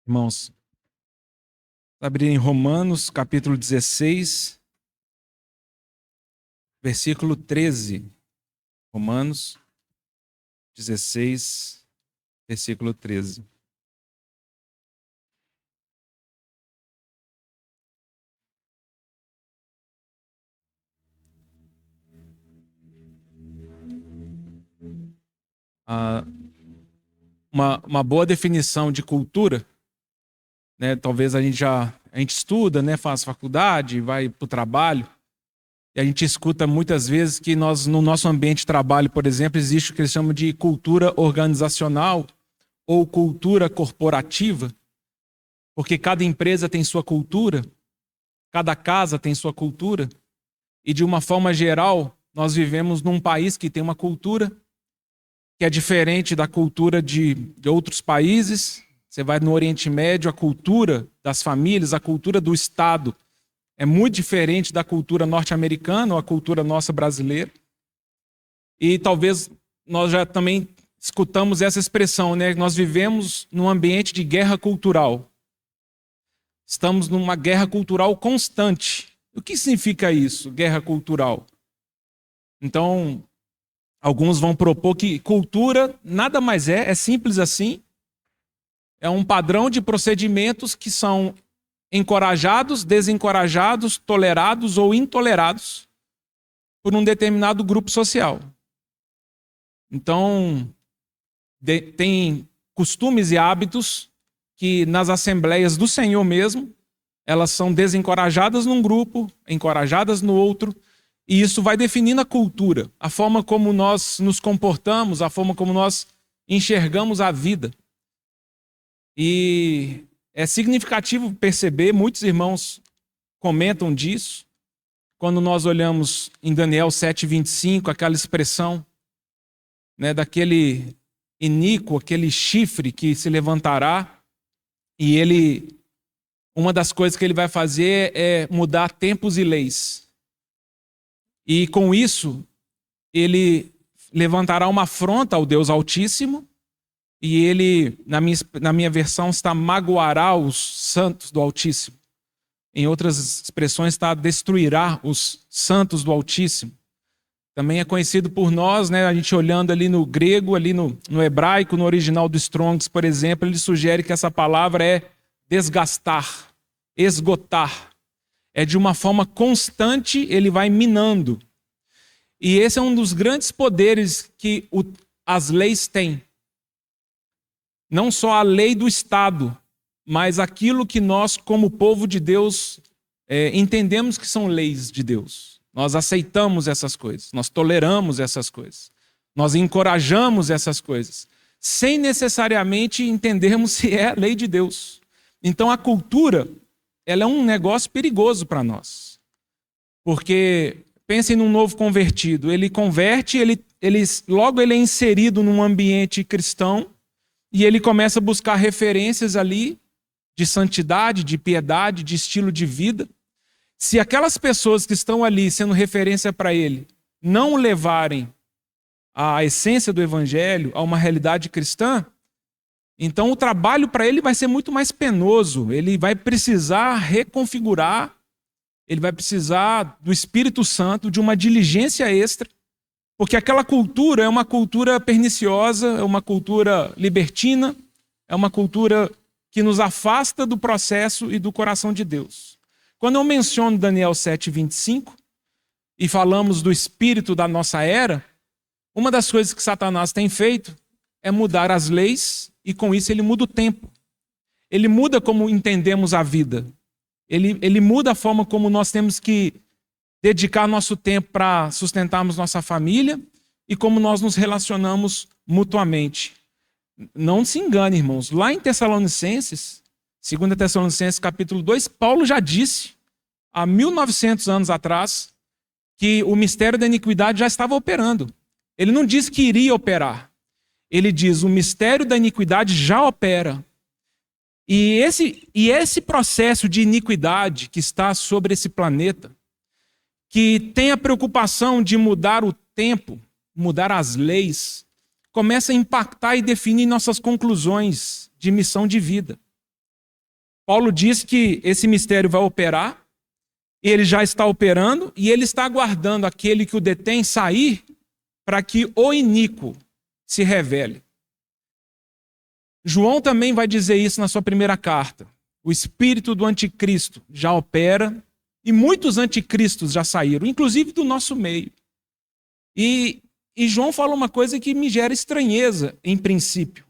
Irmãos, abrir em Romanos, capítulo 16, versículo 13. Romanos 16, versículo 13. Uma boa definição de cultura, né? Talvez a gente estuda, né? Faz faculdade, vai para o trabalho, e a gente escuta muitas vezes que no nosso ambiente de trabalho, por exemplo, existe o que eles chamam de cultura organizacional ou cultura corporativa, porque cada empresa tem sua cultura, cada casa tem sua cultura, e de uma forma geral, nós vivemos num país que tem uma cultura que é diferente da cultura de outros países. Você vai no Oriente Médio, a cultura das famílias, a cultura do Estado é muito diferente da cultura norte-americana ou a cultura nossa brasileira. E talvez nós já também escutamos essa expressão, né? Nós vivemos num ambiente de guerra cultural. Estamos numa guerra cultural constante. O que significa isso, guerra cultural? Então, alguns vão propor que cultura nada mais é simples assim. É um padrão de procedimentos que são encorajados, desencorajados, tolerados ou intolerados por um determinado grupo social. Então, tem costumes e hábitos que nas assembleias do Senhor mesmo, elas são desencorajadas num grupo, encorajadas no outro, e isso vai definindo a cultura, a forma como nós nos comportamos, a forma como nós enxergamos a vida. E é significativo perceber, muitos irmãos comentam disso, quando nós olhamos em Daniel 7:25, aquela expressão, né, daquele iníquo, aquele chifre que se levantará, e uma das coisas que ele vai fazer é mudar tempos e leis. E com isso, ele levantará uma afronta ao Deus Altíssimo, e ele, na minha versão, está magoará os santos do Altíssimo. Em outras expressões, está destruirá os santos do Altíssimo. Também é conhecido por nós, né, a gente olhando ali no grego, ali no hebraico, no original do Strong's, por exemplo, ele sugere que essa palavra é desgastar, esgotar. É de uma forma constante, ele vai minando. E esse é um dos grandes poderes que as leis têm. Não só a lei do Estado, mas aquilo que nós, como povo de Deus, entendemos que são leis de Deus. Nós aceitamos essas coisas, nós toleramos essas coisas, nós encorajamos essas coisas, sem necessariamente entendermos se é a lei de Deus. Então a cultura, ela é um negócio perigoso para nós. Porque, pensem num novo convertido, ele converte, logo ele é inserido num ambiente cristão, e ele começa a buscar referências ali de santidade, de piedade, de estilo de vida. Se aquelas pessoas que estão ali sendo referência para ele não o levarem à essência do evangelho, a uma realidade cristã, então o trabalho para ele vai ser muito mais penoso. Ele vai precisar reconfigurar, ele vai precisar do Espírito Santo, de uma diligência extra, porque aquela cultura é uma cultura perniciosa, é uma cultura libertina, é uma cultura que nos afasta do processo e do coração de Deus. Quando eu menciono Daniel 7:25 e falamos do espírito da nossa era, uma das coisas que Satanás tem feito é mudar as leis, e com isso ele muda o tempo. Ele muda como entendemos a vida. Ele muda a forma como nós temos que dedicar nosso tempo para sustentarmos nossa família e como nós nos relacionamos mutuamente. Não se engane, irmãos. Lá em Tessalonicenses, 2 Tessalonicenses capítulo 2, Paulo já disse, há 1900 anos atrás, que o mistério da iniquidade já estava operando. Ele não disse que iria operar. Ele diz, o mistério da iniquidade já opera. E esse processo de iniquidade que está sobre esse planeta, que tem a preocupação de mudar o tempo, mudar as leis, começa a impactar e definir nossas conclusões de missão de vida. Paulo diz que esse mistério vai operar, ele já está operando, e ele está aguardando aquele que o detém sair para que o iníquo se revele. João também vai dizer isso na sua primeira carta. O espírito do anticristo já opera e muitos anticristos já saíram, inclusive do nosso meio. E João fala uma coisa que me gera estranheza, em princípio.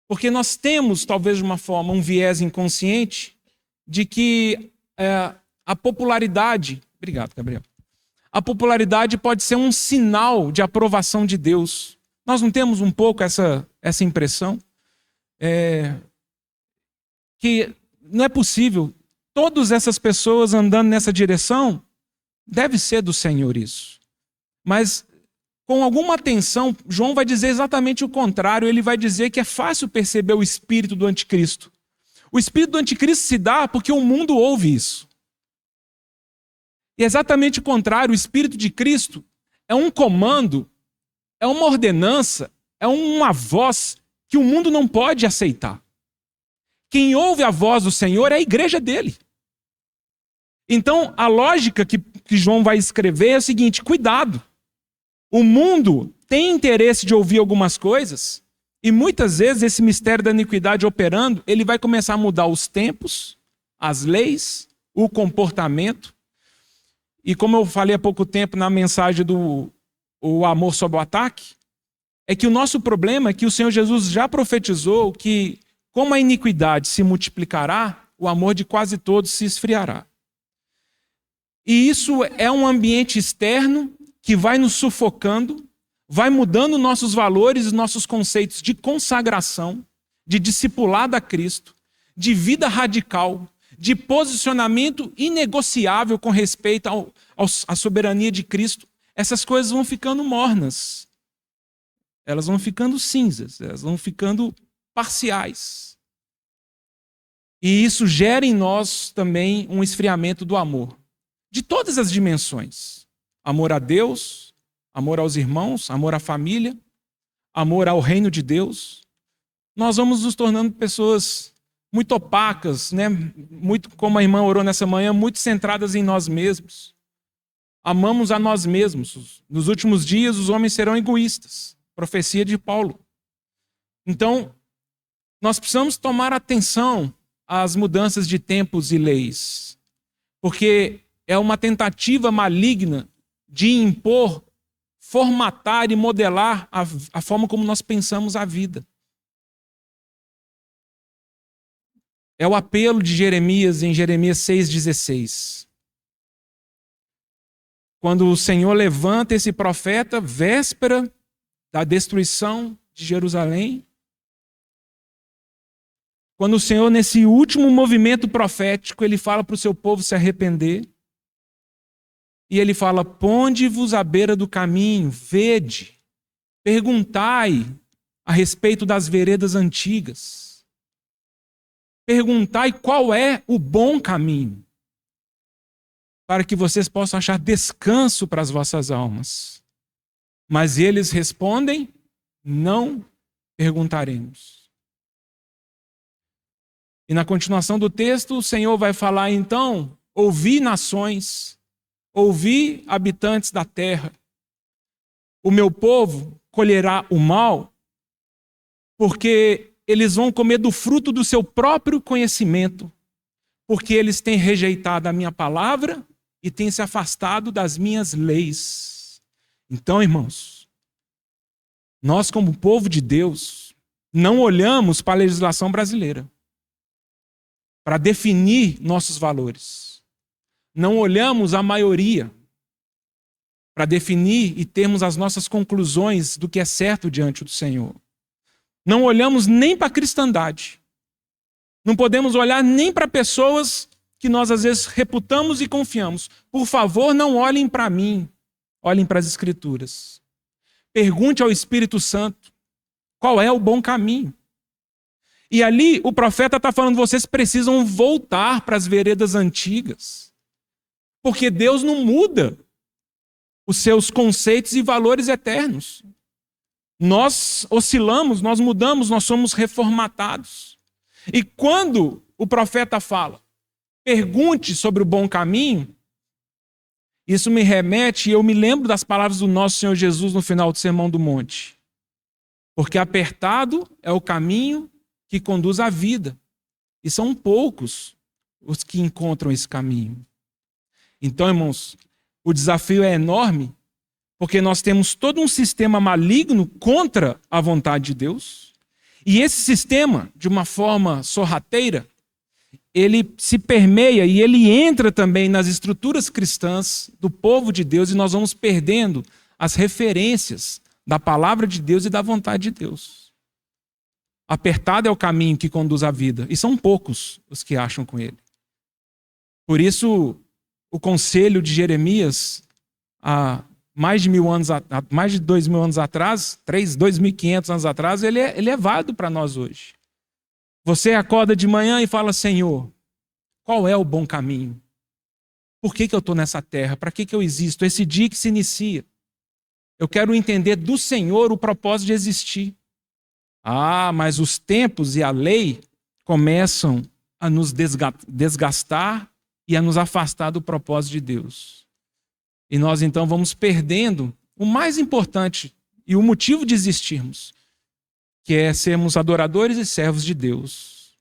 Porque nós temos, talvez de uma forma, um viés inconsciente de que a popularidade... Obrigado, Gabriel. A popularidade pode ser um sinal de aprovação de Deus. Nós não temos um pouco essa impressão? Que não é possível. Todas essas pessoas andando nessa direção, deve ser do Senhor isso. Mas, com alguma atenção, João vai dizer exatamente o contrário. Ele vai dizer que é fácil perceber o espírito do anticristo. O espírito do anticristo se dá porque o mundo ouve isso. E é exatamente o contrário. O espírito de Cristo é um comando, é uma ordenança, é uma voz que o mundo não pode aceitar. Quem ouve a voz do Senhor é a igreja dele. Então, a lógica que João vai escrever é o seguinte: cuidado. O mundo tem interesse de ouvir algumas coisas, e muitas vezes esse mistério da iniquidade operando, ele vai começar a mudar os tempos, as leis, o comportamento. E como eu falei há pouco tempo na mensagem do o amor sob o ataque, é que o nosso problema é que o Senhor Jesus já profetizou que, como a iniquidade se multiplicará, o amor de quase todos se esfriará. E isso é um ambiente externo que vai nos sufocando, vai mudando nossos valores e nossos conceitos de consagração, de discipulado a Cristo, de vida radical, de posicionamento inegociável com respeito à soberania de Cristo. Essas coisas vão ficando mornas. Elas vão ficando cinzas, elas vão ficando parciais. E isso gera em nós também um esfriamento do amor, de todas as dimensões. Amor a Deus, amor aos irmãos, amor à família, amor ao reino de Deus. Nós vamos nos tornando pessoas muito opacas, né? Muito, como a irmã orou nessa manhã, muito centradas em nós mesmos. Amamos a nós mesmos. Nos últimos dias, os homens serão egoístas. Profecia de Paulo. Então, nós precisamos tomar atenção às mudanças de tempos e leis, porque é uma tentativa maligna de impor, formatar e modelar a forma como nós pensamos a vida. É o apelo de Jeremias em Jeremias 6,16. Quando o Senhor levanta esse profeta, véspera da destruição de Jerusalém, quando o Senhor, nesse último movimento profético, ele fala para o seu povo se arrepender, e ele fala: ponde-vos à beira do caminho, vede, perguntai a respeito das veredas antigas, perguntai qual é o bom caminho, para que vocês possam achar descanso para as vossas almas. Mas eles respondem: não perguntaremos. E na continuação do texto, o Senhor vai falar então: ouvi nações, ouvi habitantes da terra, o meu povo colherá o mal, porque eles vão comer do fruto do seu próprio conhecimento, porque eles têm rejeitado a minha palavra e têm se afastado das minhas leis. Então, irmãos, nós como povo de Deus, não olhamos para a legislação brasileira para definir nossos valores. Não olhamos a maioria para definir e termos as nossas conclusões do que é certo diante do Senhor. Não olhamos nem para a cristandade. Não podemos olhar nem para pessoas que nós às vezes reputamos e confiamos. Por favor, não olhem para mim, olhem para as Escrituras. Pergunte ao Espírito Santo qual é o bom caminho. E ali o profeta está falando: vocês precisam voltar para as veredas antigas. Porque Deus não muda os seus conceitos e valores eternos. Nós oscilamos, nós mudamos, nós somos reformatados. E quando o profeta fala: pergunte sobre o bom caminho. Isso me remete, e eu me lembro das palavras do nosso Senhor Jesus no final do Sermão do Monte. Porque apertado é o caminho que conduz à vida. E são poucos os que encontram esse caminho. Então, irmãos, o desafio é enorme, porque nós temos todo um sistema maligno contra a vontade de Deus. E esse sistema, de uma forma sorrateira, ele se permeia e ele entra também nas estruturas cristãs do povo de Deus, e nós vamos perdendo as referências da palavra de Deus e da vontade de Deus. Apertado é o caminho que conduz à vida, e são poucos os que acham com ele. Por isso, o conselho de Jeremias, há mais de 2.000 anos atrás, 2.500 anos atrás, ele é válido para nós hoje. Você acorda de manhã e fala: Senhor, qual é o bom caminho? Por que eu estou nessa terra? Para que eu existo? Esse dia que se inicia, eu quero entender do Senhor o propósito de existir. Mas os tempos e a lei começam a nos desgastar e a nos afastar do propósito de Deus. E nós então vamos perdendo o mais importante e o motivo de existirmos, que é sermos adoradores e servos de Deus.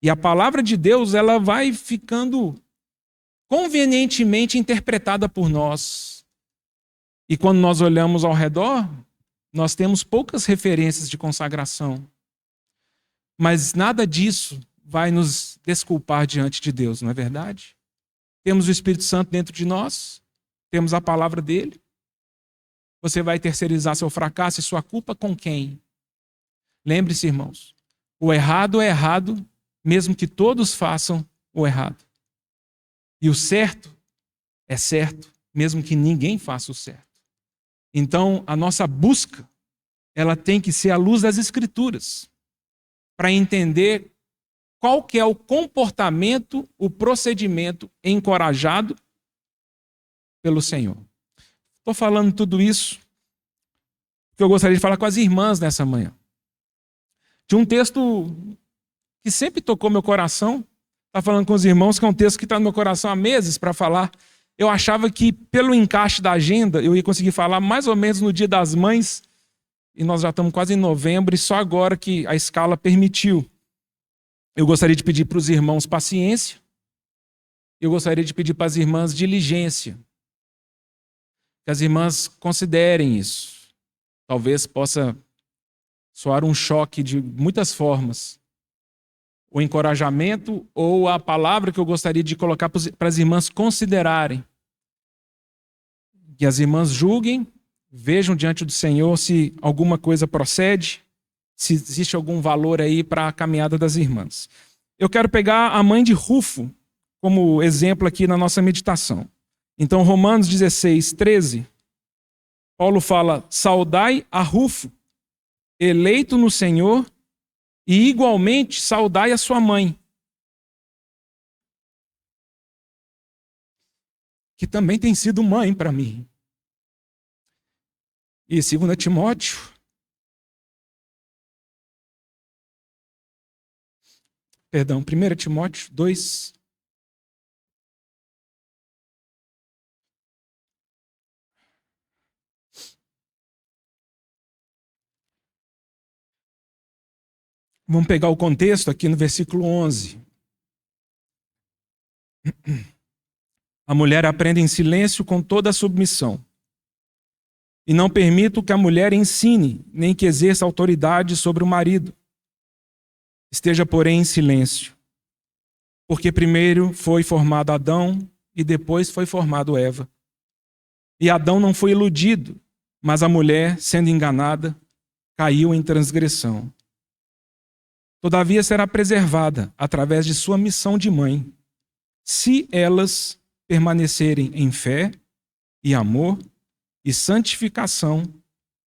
E a palavra de Deus, ela vai ficando convenientemente interpretada por nós. E quando nós olhamos ao redor, nós temos poucas referências de consagração. Mas nada disso vai nos desculpar diante de Deus, não é verdade? Temos o Espírito Santo dentro de nós, temos a palavra dele. Você vai terceirizar seu fracasso e sua culpa com quem? Lembre-se, irmãos, o errado é errado, mesmo que todos façam o errado. E o certo é certo, mesmo que ninguém faça o certo. Então, a nossa busca, ela tem que ser à luz das Escrituras, para entender qual que é o comportamento, o procedimento encorajado pelo Senhor. Estou falando tudo isso porque eu gostaria de falar com as irmãs nessa manhã. De um texto que sempre tocou meu coração. Está falando com os irmãos, que é um texto que está no meu coração há meses para falar. Eu achava que, pelo encaixe da agenda, eu ia conseguir falar mais ou menos no Dia das Mães, e nós já estamos quase em novembro, e só agora que a escala permitiu. Eu gostaria de pedir para os irmãos paciência, eu gostaria de pedir para as irmãs diligência, que as irmãs considerem isso. Talvez possa soar um choque de muitas formas. O encorajamento ou a palavra que eu gostaria de colocar para as irmãs considerarem. Que as irmãs julguem, vejam diante do Senhor se alguma coisa procede, se existe algum valor aí para a caminhada das irmãs. Eu quero pegar a mãe de Rufo como exemplo aqui na nossa meditação. Então, Romanos 16, 13, Paulo fala: saudai a Rufo, eleito no Senhor, e igualmente saudai a sua mãe, que também tem sido mãe para mim. E 2 Timóteo, perdão, 1 Timóteo 2, vamos pegar o contexto aqui no versículo 11. A mulher aprende em silêncio com toda a submissão. E não permito que a mulher ensine, nem que exerça autoridade sobre o marido. Esteja, porém, em silêncio. Porque primeiro foi formado Adão e depois foi formado Eva. E Adão não foi iludido, mas a mulher, sendo enganada, caiu em transgressão. Todavia será preservada através de sua missão de mãe, se elas permanecerem em fé e amor e santificação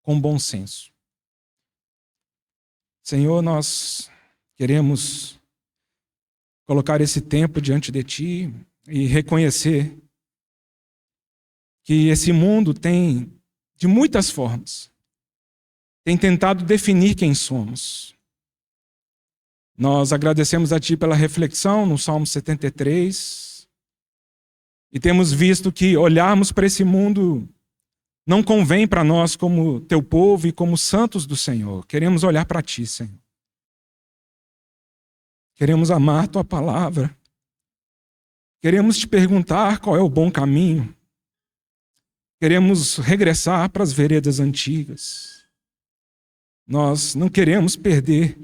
com bom senso. Senhor, nós queremos colocar esse tempo diante de Ti e reconhecer que esse mundo tem, de muitas formas, tem tentado definir quem somos. Nós agradecemos a Ti pela reflexão no Salmo 73 e temos visto que olharmos para esse mundo não convém para nós como Teu povo e como santos do Senhor. Queremos olhar para Ti, Senhor. Queremos amar Tua palavra. Queremos Te perguntar qual é o bom caminho. Queremos regressar para as veredas antigas. Nós não queremos perder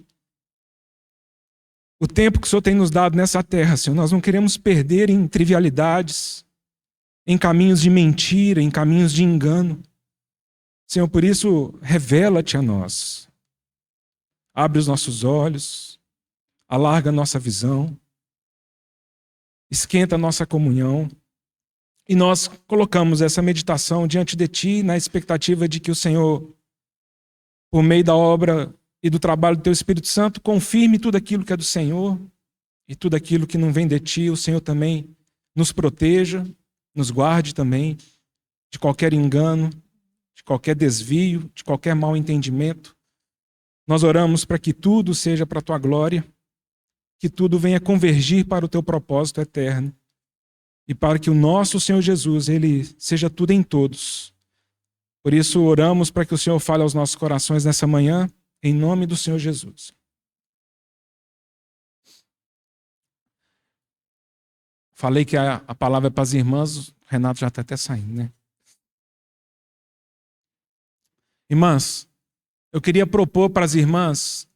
o tempo que o Senhor tem nos dado nessa terra, Senhor. Nós não queremos perder em trivialidades, em caminhos de mentira, em caminhos de engano. Senhor, por isso, revela-te a nós. Abre os nossos olhos, alarga a nossa visão, esquenta a nossa comunhão. E nós colocamos essa meditação diante de Ti na expectativa de que o Senhor, por meio da obra e do trabalho do Teu Espírito Santo, confirme tudo aquilo que é do Senhor e tudo aquilo que não vem de Ti. O Senhor também nos proteja, nos guarde também de qualquer engano, de qualquer desvio, de qualquer mau entendimento. Nós oramos para que tudo seja para a Tua glória, que tudo venha convergir para o Teu propósito eterno e para que o nosso Senhor Jesus, Ele seja tudo em todos. Por isso oramos para que o Senhor fale aos nossos corações nessa manhã, em nome do Senhor Jesus. Falei que a palavra é para as irmãs, o Renato já está até saindo, né? Irmãs, eu queria propor para as irmãs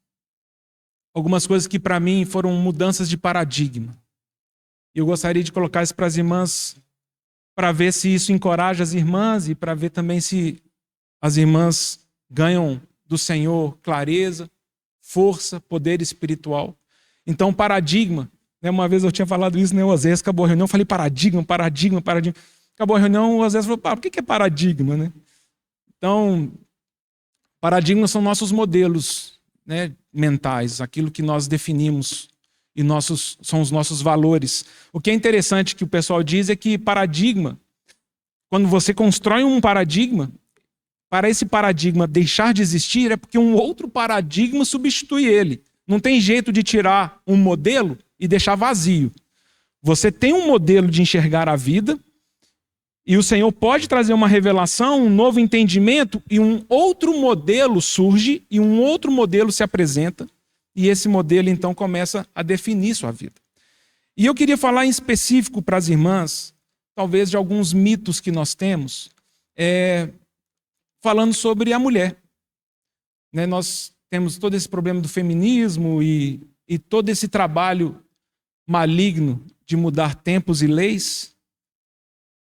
algumas coisas que para mim foram mudanças de paradigma. E eu gostaria de colocar isso para as irmãs, para ver se isso encoraja as irmãs e para ver também se as irmãs ganham do Senhor clareza, força, poder espiritual. Então, paradigma, né? Uma vez eu tinha falado isso, né? O Osés acabou a reunião, eu falei paradigma. Acabou a reunião, o Osés falou, por que é paradigma, né? Então, paradigmas são nossos modelos, né, mentais, aquilo que nós definimos e são os nossos valores. O que é interessante que o pessoal diz é que paradigma, quando você constrói um paradigma, para esse paradigma deixar de existir é porque um outro paradigma substitui ele. Não tem jeito de tirar um modelo e deixar vazio. Você tem um modelo de enxergar a vida e o Senhor pode trazer uma revelação, um novo entendimento e um outro modelo surge e um outro modelo se apresenta e esse modelo então começa a definir sua vida. E eu queria falar em específico para as irmãs, talvez de alguns mitos que nós temos, falando sobre a mulher. Né, nós temos todo esse problema do feminismo e todo esse trabalho maligno de mudar tempos e leis.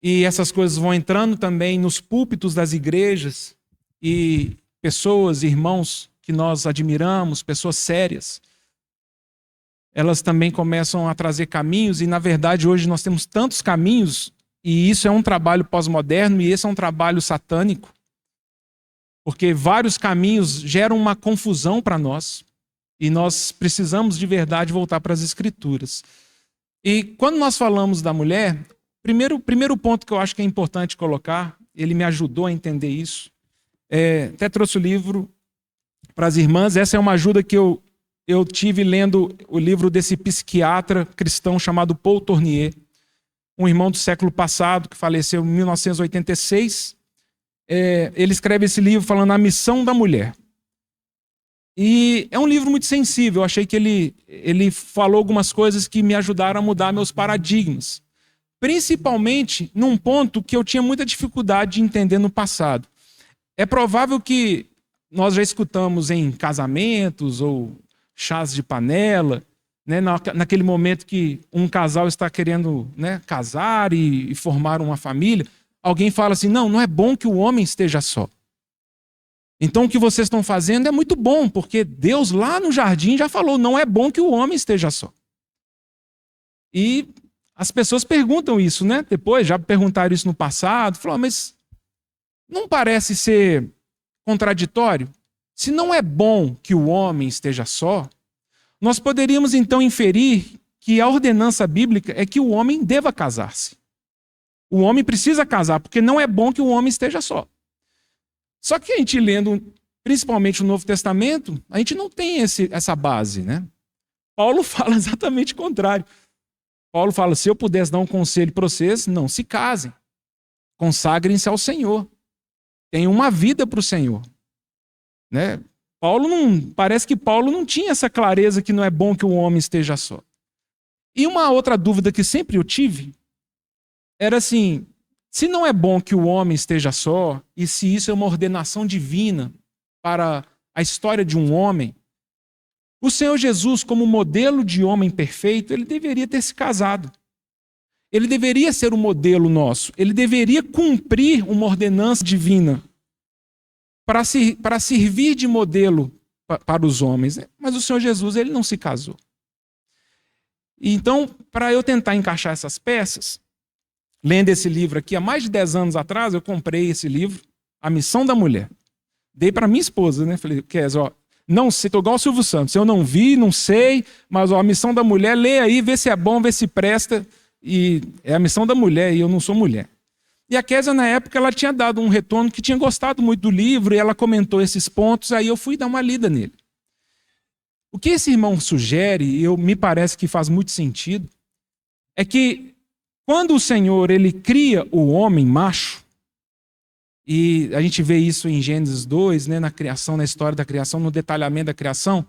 E essas coisas vão entrando também nos púlpitos das igrejas e pessoas, irmãos que nós admiramos, pessoas sérias, elas também começam a trazer caminhos e, na verdade, hoje nós temos tantos caminhos e isso é um trabalho pós-moderno e esse é um trabalho satânico. Porque vários caminhos geram uma confusão para nós e nós precisamos de verdade voltar para as Escrituras. E quando nós falamos da mulher, primeiro ponto que eu acho que é importante colocar, ele me ajudou a entender isso, até trouxe o livro para as irmãs, essa é uma ajuda que eu tive lendo o livro desse psiquiatra cristão chamado Paul Tournier, um irmão do século passado que faleceu em 1986. Ele escreve esse livro falando a missão da mulher. E é um livro muito sensível. Eu achei que ele falou algumas coisas que me ajudaram a mudar meus paradigmas. Principalmente num ponto que eu tinha muita dificuldade de entender no passado. É provável que nós já escutamos em casamentos ou chás de panela, né, naquele momento que um casal está querendo, né, casar e formar uma família, alguém fala assim, não é bom que o homem esteja só. Então o que vocês estão fazendo é muito bom, porque Deus lá no jardim já falou, não é bom que o homem esteja só. E as pessoas perguntam isso, né? Depois, já perguntaram isso no passado, falaram, mas não parece ser contraditório? Se não é bom que o homem esteja só, nós poderíamos então inferir que a ordenança bíblica é que o homem deva casar-se. O homem precisa casar, porque não é bom que o homem esteja só. Só que a gente lendo, principalmente o Novo Testamento, a gente não tem essa base, né? Paulo fala exatamente o contrário. Paulo fala, se eu pudesse dar um conselho para vocês, não se casem. Consagrem-se ao Senhor. Tenham uma vida para o Senhor. Né? Parece que Paulo não tinha essa clareza que não é bom que o homem esteja só. E uma outra dúvida que sempre eu tive era assim, se não é bom que o homem esteja só, e se isso é uma ordenação divina para a história de um homem, o Senhor Jesus, como modelo de homem perfeito, ele deveria ter se casado. Ele deveria ser o modelo nosso. Ele deveria cumprir uma ordenança divina para servir de modelo para os homens. Mas o Senhor Jesus, ele não se casou. Então, para eu tentar encaixar essas peças, lendo esse livro aqui, há mais de 10 anos atrás, eu comprei esse livro, A Missão da Mulher. Dei para minha esposa, né? Falei, Kes, não sei, estou igual o Silvio Santos, eu não vi, não sei, mas a missão da mulher, lê aí, vê se é bom, vê se presta, e é a missão da mulher, e eu não sou mulher. E a Késia, na época, ela tinha dado um retorno que tinha gostado muito do livro, e ela comentou esses pontos, aí eu fui dar uma lida nele. O que esse irmão sugere, e me parece que faz muito sentido, é que quando o Senhor ele cria o homem macho, e a gente vê isso em Gênesis 2, né, na criação, na história da criação, no detalhamento da criação,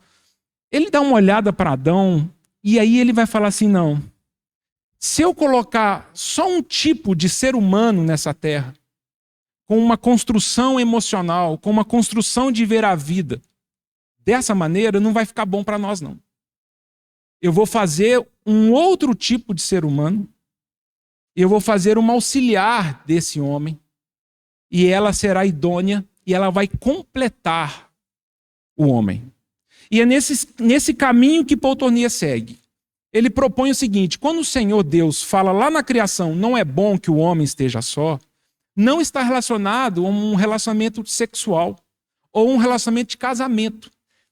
ele dá uma olhada para Adão, e aí ele vai falar assim, não, se eu colocar só um tipo de ser humano nessa terra, com uma construção emocional, com uma construção de ver a vida, dessa maneira não vai ficar bom para nós, não. Eu vou fazer um outro tipo de ser humano, eu vou fazer uma auxiliar desse homem, e ela será idônea, e ela vai completar o homem. E é nesse caminho que Paul segue. Ele propõe o seguinte, quando o Senhor Deus fala lá na criação, não é bom que o homem esteja só, não está relacionado a um relacionamento sexual, ou um relacionamento de casamento.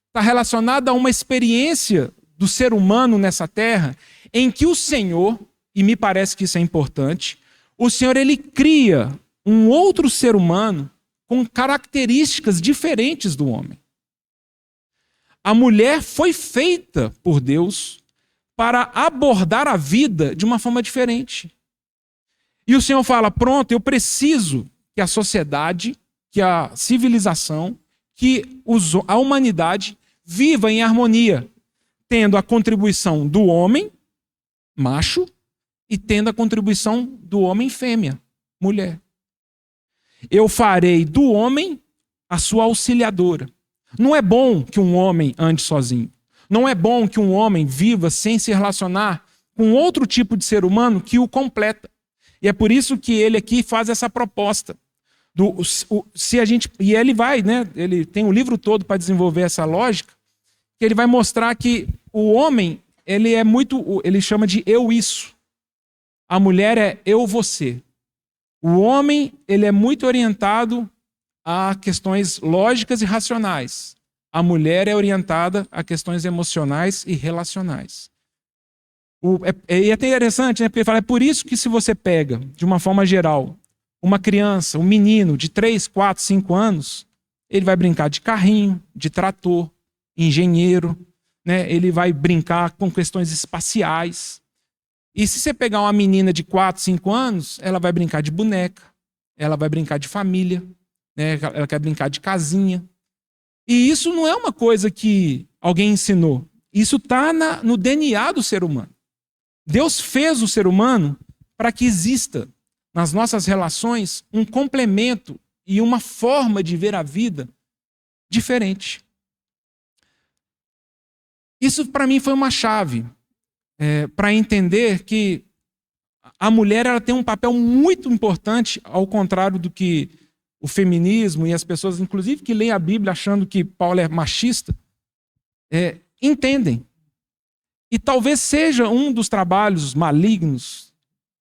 Está relacionado a uma experiência do ser humano nessa terra, em que o Senhor, e me parece que isso é importante, o Senhor ele cria um outro ser humano com características diferentes do homem. A mulher foi feita por Deus para abordar a vida de uma forma diferente. E o Senhor fala, pronto, eu preciso que a sociedade, que a civilização, que a humanidade viva em harmonia, tendo a contribuição do homem, macho, e tendo a contribuição do homem, fêmea, mulher. Eu farei do homem a sua auxiliadora. Não é bom que um homem ande sozinho. Não é bom que um homem viva sem se relacionar com outro tipo de ser humano que o completa. E é por isso que ele aqui faz essa proposta. E ele vai, né? Ele tem o livro todo para desenvolver essa lógica, que ele vai mostrar que o homem, ele chama de eu isso. A mulher é eu você. O homem, ele é muito orientado a questões lógicas e racionais. A mulher é orientada a questões emocionais e relacionais. É até interessante, né? Porque ele fala, é por isso que se você pega, de uma forma geral, uma criança, um menino de 3, 4, 5 anos, ele vai brincar de carrinho, de trator, engenheiro, né? Ele vai brincar com questões espaciais. E se você pegar uma menina de 4, 5 anos, ela vai brincar de boneca, ela vai brincar de família, né? Ela quer brincar de casinha. E isso não é uma coisa que alguém ensinou. Isso está no DNA do ser humano. Deus fez o ser humano para que exista nas nossas relações um complemento e uma forma de ver a vida diferente. Isso para mim foi uma chave para entender que a mulher ela tem um papel muito importante, ao contrário do que o feminismo e as pessoas, inclusive, que leem a Bíblia achando que Paulo é machista, entendem. E talvez seja um dos trabalhos malignos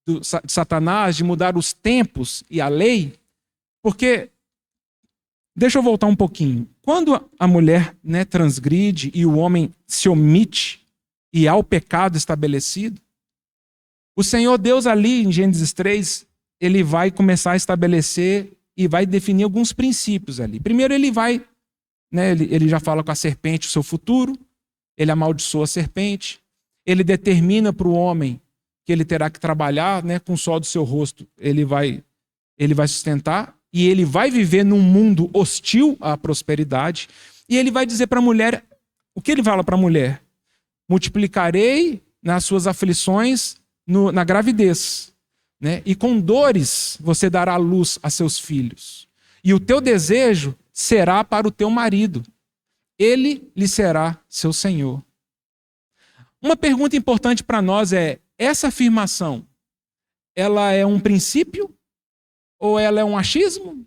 de Satanás de mudar os tempos e a lei, porque, deixa eu voltar um pouquinho, quando a mulher, né, transgride e o homem se omite e há o pecado estabelecido, o Senhor Deus ali em Gênesis 3, ele vai começar a estabelecer e vai definir alguns princípios ali. Primeiro ele vai, né, ele já fala com a serpente o seu futuro, ele amaldiçoa a serpente, ele determina para o homem que ele terá que trabalhar, né, com o suor do seu rosto, ele vai sustentar, e ele vai viver num mundo hostil à prosperidade, e ele vai dizer para a mulher, o que ele fala para a mulher? Multiplicarei nas suas aflições na gravidez, né? E com dores você dará luz a seus filhos. E o teu desejo será para o teu marido. Ele lhe será seu senhor. Uma pergunta importante para nós é, essa afirmação, ela é um princípio? Ou ela é um achismo?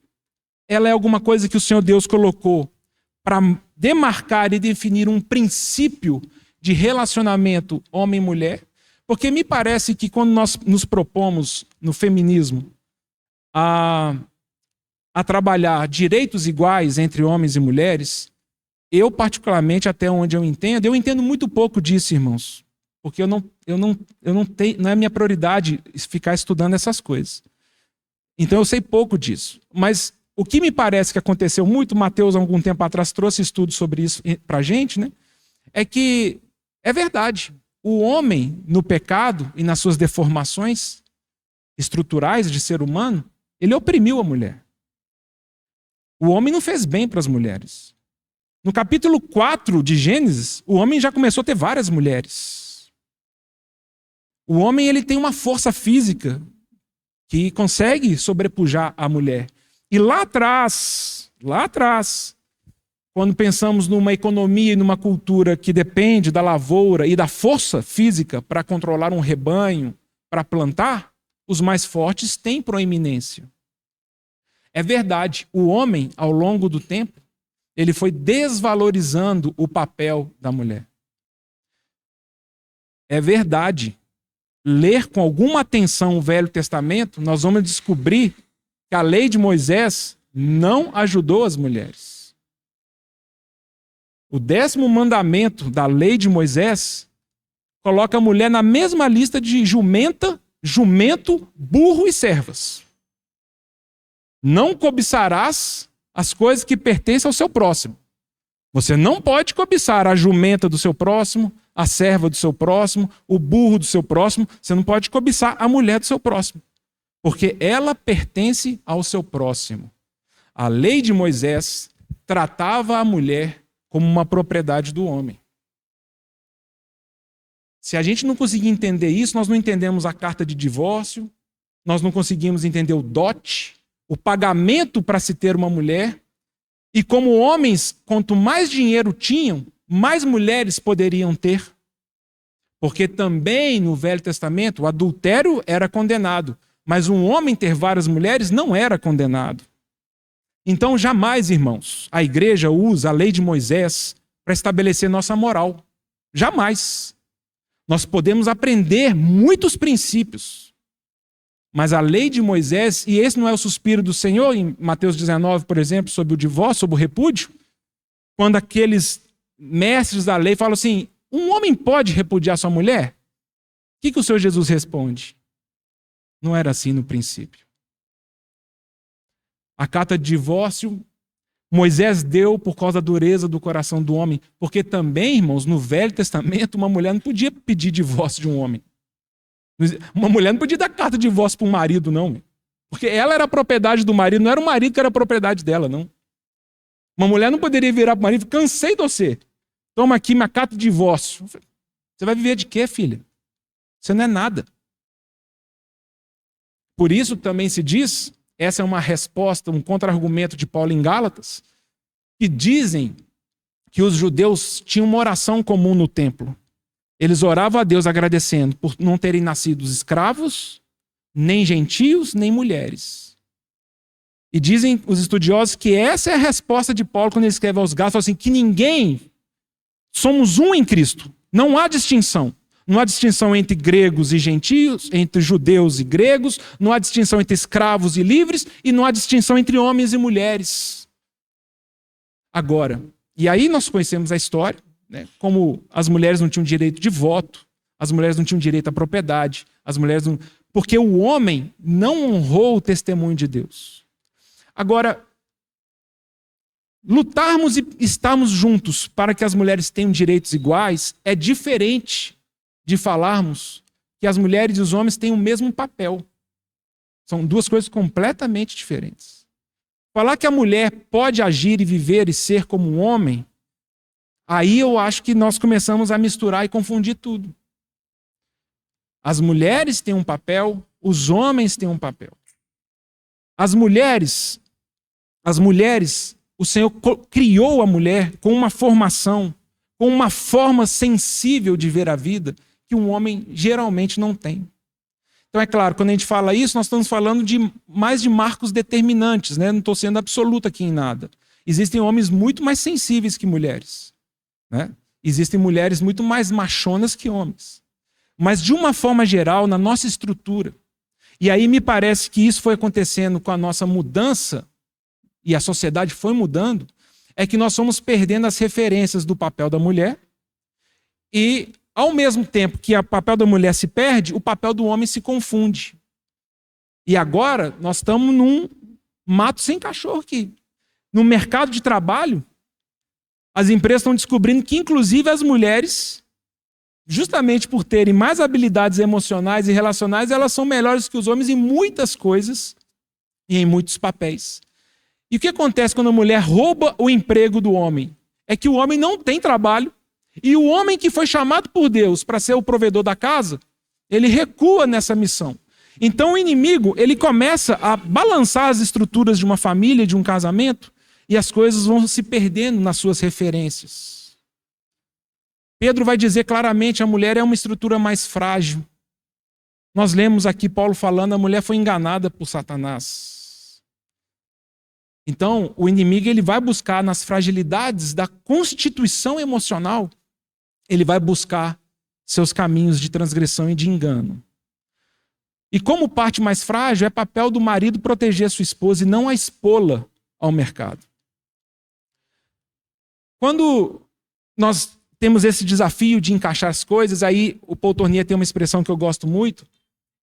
Ela é alguma coisa que o Senhor Deus colocou para demarcar e definir um princípio de relacionamento homem-mulher? Porque me parece que quando nós nos propomos no feminismo a trabalhar direitos iguais entre homens e mulheres, eu particularmente, até onde eu entendo muito pouco disso, irmãos. Porque não é minha prioridade ficar estudando essas coisas. Então eu sei pouco disso. Mas o que me parece que aconteceu muito, Mateus, há algum tempo atrás, trouxe estudos sobre isso para a gente, né? É que é verdade. O homem, no pecado e nas suas deformações estruturais de ser humano, ele oprimiu a mulher. O homem não fez bem para as mulheres. No capítulo 4 de Gênesis, o homem já começou a ter várias mulheres. O homem ele tem uma força física que consegue sobrepujar a mulher. E lá atrás, quando pensamos numa economia e numa cultura que depende da lavoura e da força física para controlar um rebanho, para plantar, os mais fortes têm proeminência. É verdade, o homem, ao longo do tempo, ele foi desvalorizando o papel da mulher. É verdade. Ler com alguma atenção o Velho Testamento, nós vamos descobrir que a lei de Moisés não ajudou as mulheres. O 10º mandamento da lei de Moisés coloca a mulher na mesma lista de jumenta, jumento, burro e servas. Não cobiçarás as coisas que pertencem ao seu próximo. Você não pode cobiçar a jumenta do seu próximo, a serva do seu próximo, o burro do seu próximo. Você não pode cobiçar a mulher do seu próximo, porque ela pertence ao seu próximo. A lei de Moisés tratava a mulher como uma propriedade do homem. Se a gente não conseguir entender isso, nós não entendemos a carta de divórcio, nós não conseguimos entender o dote, o pagamento para se ter uma mulher. E como homens, quanto mais dinheiro tinham, mais mulheres poderiam ter. Porque também no Velho Testamento o adultério era condenado, mas um homem ter várias mulheres não era condenado. Então jamais, irmãos, a igreja usa a lei de Moisés para estabelecer nossa moral. Jamais. Nós podemos aprender muitos princípios, mas a lei de Moisés, e esse não é o suspiro do Senhor, em Mateus 19, por exemplo, sobre o divórcio, sobre o repúdio, quando aqueles mestres da lei falam assim, um homem pode repudiar sua mulher? O que o Senhor Jesus responde? Não era assim no princípio. A carta de divórcio, Moisés deu por causa da dureza do coração do homem, porque também, irmãos, no Velho Testamento, uma mulher não podia pedir divórcio de um homem. Uma mulher não podia dar carta de divórcio para um marido, não. Porque ela era a propriedade do marido, não era o marido que era a propriedade dela, não. Uma mulher não poderia virar para o marido, cansei de você. Toma aqui minha carta de divórcio. Você vai viver de quê, filha? Você não é nada. Por isso também se diz, essa é uma resposta, um contra-argumento de Paulo em Gálatas, que dizem que os judeus tinham uma oração comum no templo. Eles oravam a Deus agradecendo por não terem nascido escravos, nem gentios, nem mulheres. E dizem os estudiosos que essa é a resposta de Paulo quando ele escreve aos Gálatas, assim, que ninguém, somos um em Cristo, não há distinção. Não há distinção entre gregos e gentios, entre judeus e gregos, não há distinção entre escravos e livres, e não há distinção entre homens e mulheres. Agora, e aí nós conhecemos a história, né, como as mulheres não tinham direito de voto, as mulheres não tinham direito à propriedade, as mulheres não... porque o homem não honrou o testemunho de Deus. Agora, lutarmos e estarmos juntos para que as mulheres tenham direitos iguais é diferente de falarmos que as mulheres e os homens têm o mesmo papel. São duas coisas completamente diferentes. Falar que a mulher pode agir e viver e ser como um homem, aí eu acho que nós começamos a misturar e confundir tudo. As mulheres têm um papel, os homens têm um papel. As mulheres, o Senhor criou a mulher com uma formação, com uma forma sensível de ver a vida que um homem geralmente não tem. Então, é claro, quando a gente fala isso, nós estamos falando mais de marcos determinantes, né? Não estou sendo absoluto aqui em nada. Existem homens muito mais sensíveis que mulheres, né? Existem mulheres muito mais machonas que homens. Mas, de uma forma geral, na nossa estrutura, e aí me parece que isso foi acontecendo com a nossa mudança, e a sociedade foi mudando, é que nós fomos perdendo as referências do papel da mulher e, ao mesmo tempo que o papel da mulher se perde, o papel do homem se confunde. E agora nós estamos num mato sem cachorro aqui. No mercado de trabalho, as empresas estão descobrindo que, inclusive, as mulheres, justamente por terem mais habilidades emocionais e relacionais, elas são melhores que os homens em muitas coisas e em muitos papéis. E o que acontece quando a mulher rouba o emprego do homem? É que o homem não tem trabalho e o homem que foi chamado por Deus para ser o provedor da casa, ele recua nessa missão. Então o inimigo, ele começa a balançar as estruturas de uma família, de um casamento, e as coisas vão se perdendo nas suas referências. Pedro vai dizer claramente, a mulher é uma estrutura mais frágil. Nós lemos aqui Paulo falando, a mulher foi enganada por Satanás. Então, o inimigo ele vai buscar nas fragilidades da constituição emocional, ele vai buscar seus caminhos de transgressão e de engano. E como parte mais frágil, é papel do marido proteger a sua esposa e não a expô-la ao mercado. Quando nós temos esse desafio de encaixar as coisas, aí o Paul Tournier tem uma expressão que eu gosto muito,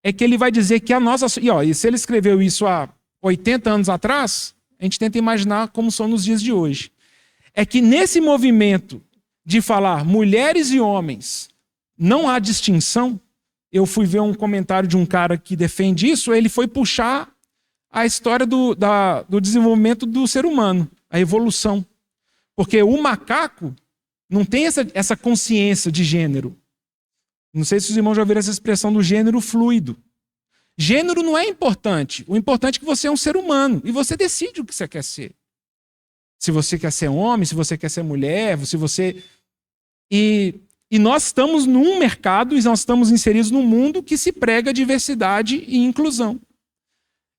é que ele vai dizer que a nossa... E se ele escreveu isso há 80 anos atrás, a gente tenta imaginar como são nos dias de hoje. É que nesse movimento de falar mulheres e homens, não há distinção. Eu fui ver um comentário de um cara que defende isso, ele foi puxar a história do desenvolvimento do ser humano, a evolução. Porque o macaco não tem essa consciência de gênero. Não sei se os irmãos já ouviram essa expressão do gênero fluido. Gênero não é importante. O importante é que você é um ser humano e você decide o que você quer ser. Se você quer ser homem, se você quer ser mulher, se você... E nós estamos num mercado, e nós estamos inseridos num mundo que se prega diversidade e inclusão.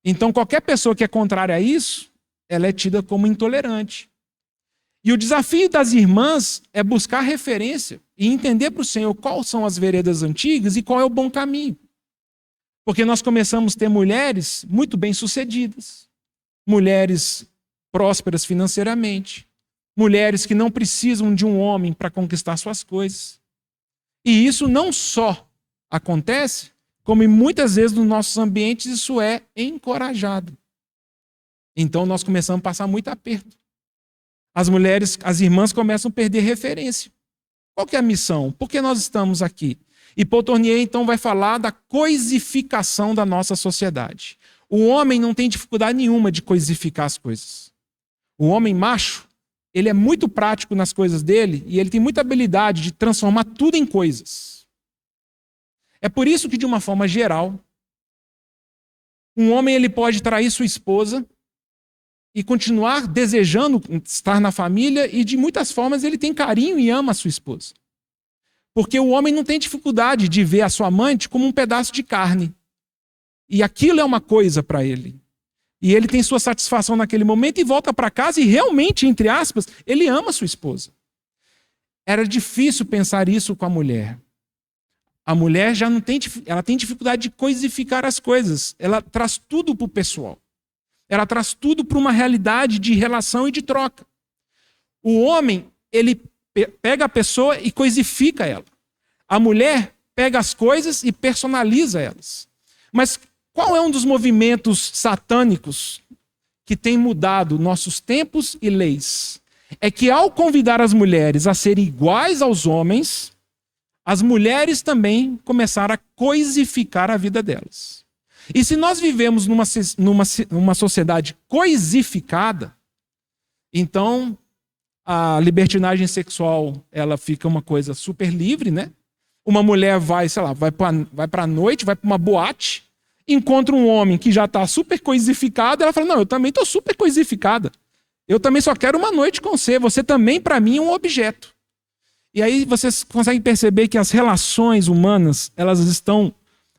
Então, qualquer pessoa que é contrária a isso, ela é tida como intolerante. E o desafio das irmãs é buscar referência e entender para o Senhor quais são as veredas antigas e qual é o bom caminho. Porque nós começamos a ter mulheres muito bem-sucedidas, mulheres prósperas financeiramente, mulheres que não precisam de um homem para conquistar suas coisas. E isso não só acontece, como muitas vezes nos nossos ambientes isso é encorajado. Então nós começamos a passar muito aperto. As mulheres, as irmãs começam a perder referência. Qual que é a missão? Por que nós estamos aqui? E Paul Tournier então vai falar da coisificação da nossa sociedade. O homem não tem dificuldade nenhuma de coisificar as coisas. O homem macho, ele é muito prático nas coisas dele e ele tem muita habilidade de transformar tudo em coisas. É por isso que, de uma forma geral, um homem ele pode trair sua esposa e continuar desejando estar na família e, de muitas formas, ele tem carinho e ama a sua esposa. Porque o homem não tem dificuldade de ver a sua amante como um pedaço de carne. E aquilo é uma coisa para ele. E ele tem sua satisfação naquele momento e volta para casa e realmente, entre aspas, ele ama a sua esposa. Era difícil pensar isso com a mulher. A mulher já não tem, ela tem dificuldade de coisificar as coisas. Ela traz tudo para o pessoal. Ela traz tudo para uma realidade de relação e de troca. O homem, ele pega a pessoa e coisifica ela. A mulher pega as coisas e personaliza elas. Mas qual é um dos movimentos satânicos que tem mudado nossos tempos e leis é que, ao convidar as mulheres a serem iguais aos homens, as mulheres também começaram a coisificar a vida delas. E se nós vivemos numa sociedade coisificada, então a libertinagem sexual ela fica uma coisa super livre, né? Uma mulher vai, sei lá, vai para a noite, vai para uma boate, encontra um homem que já está super coisificado, ela fala, não, eu também estou super coisificada. Eu também só quero uma noite com você. Você também, para mim, é um objeto. E aí vocês conseguem perceber que as relações humanas, elas estão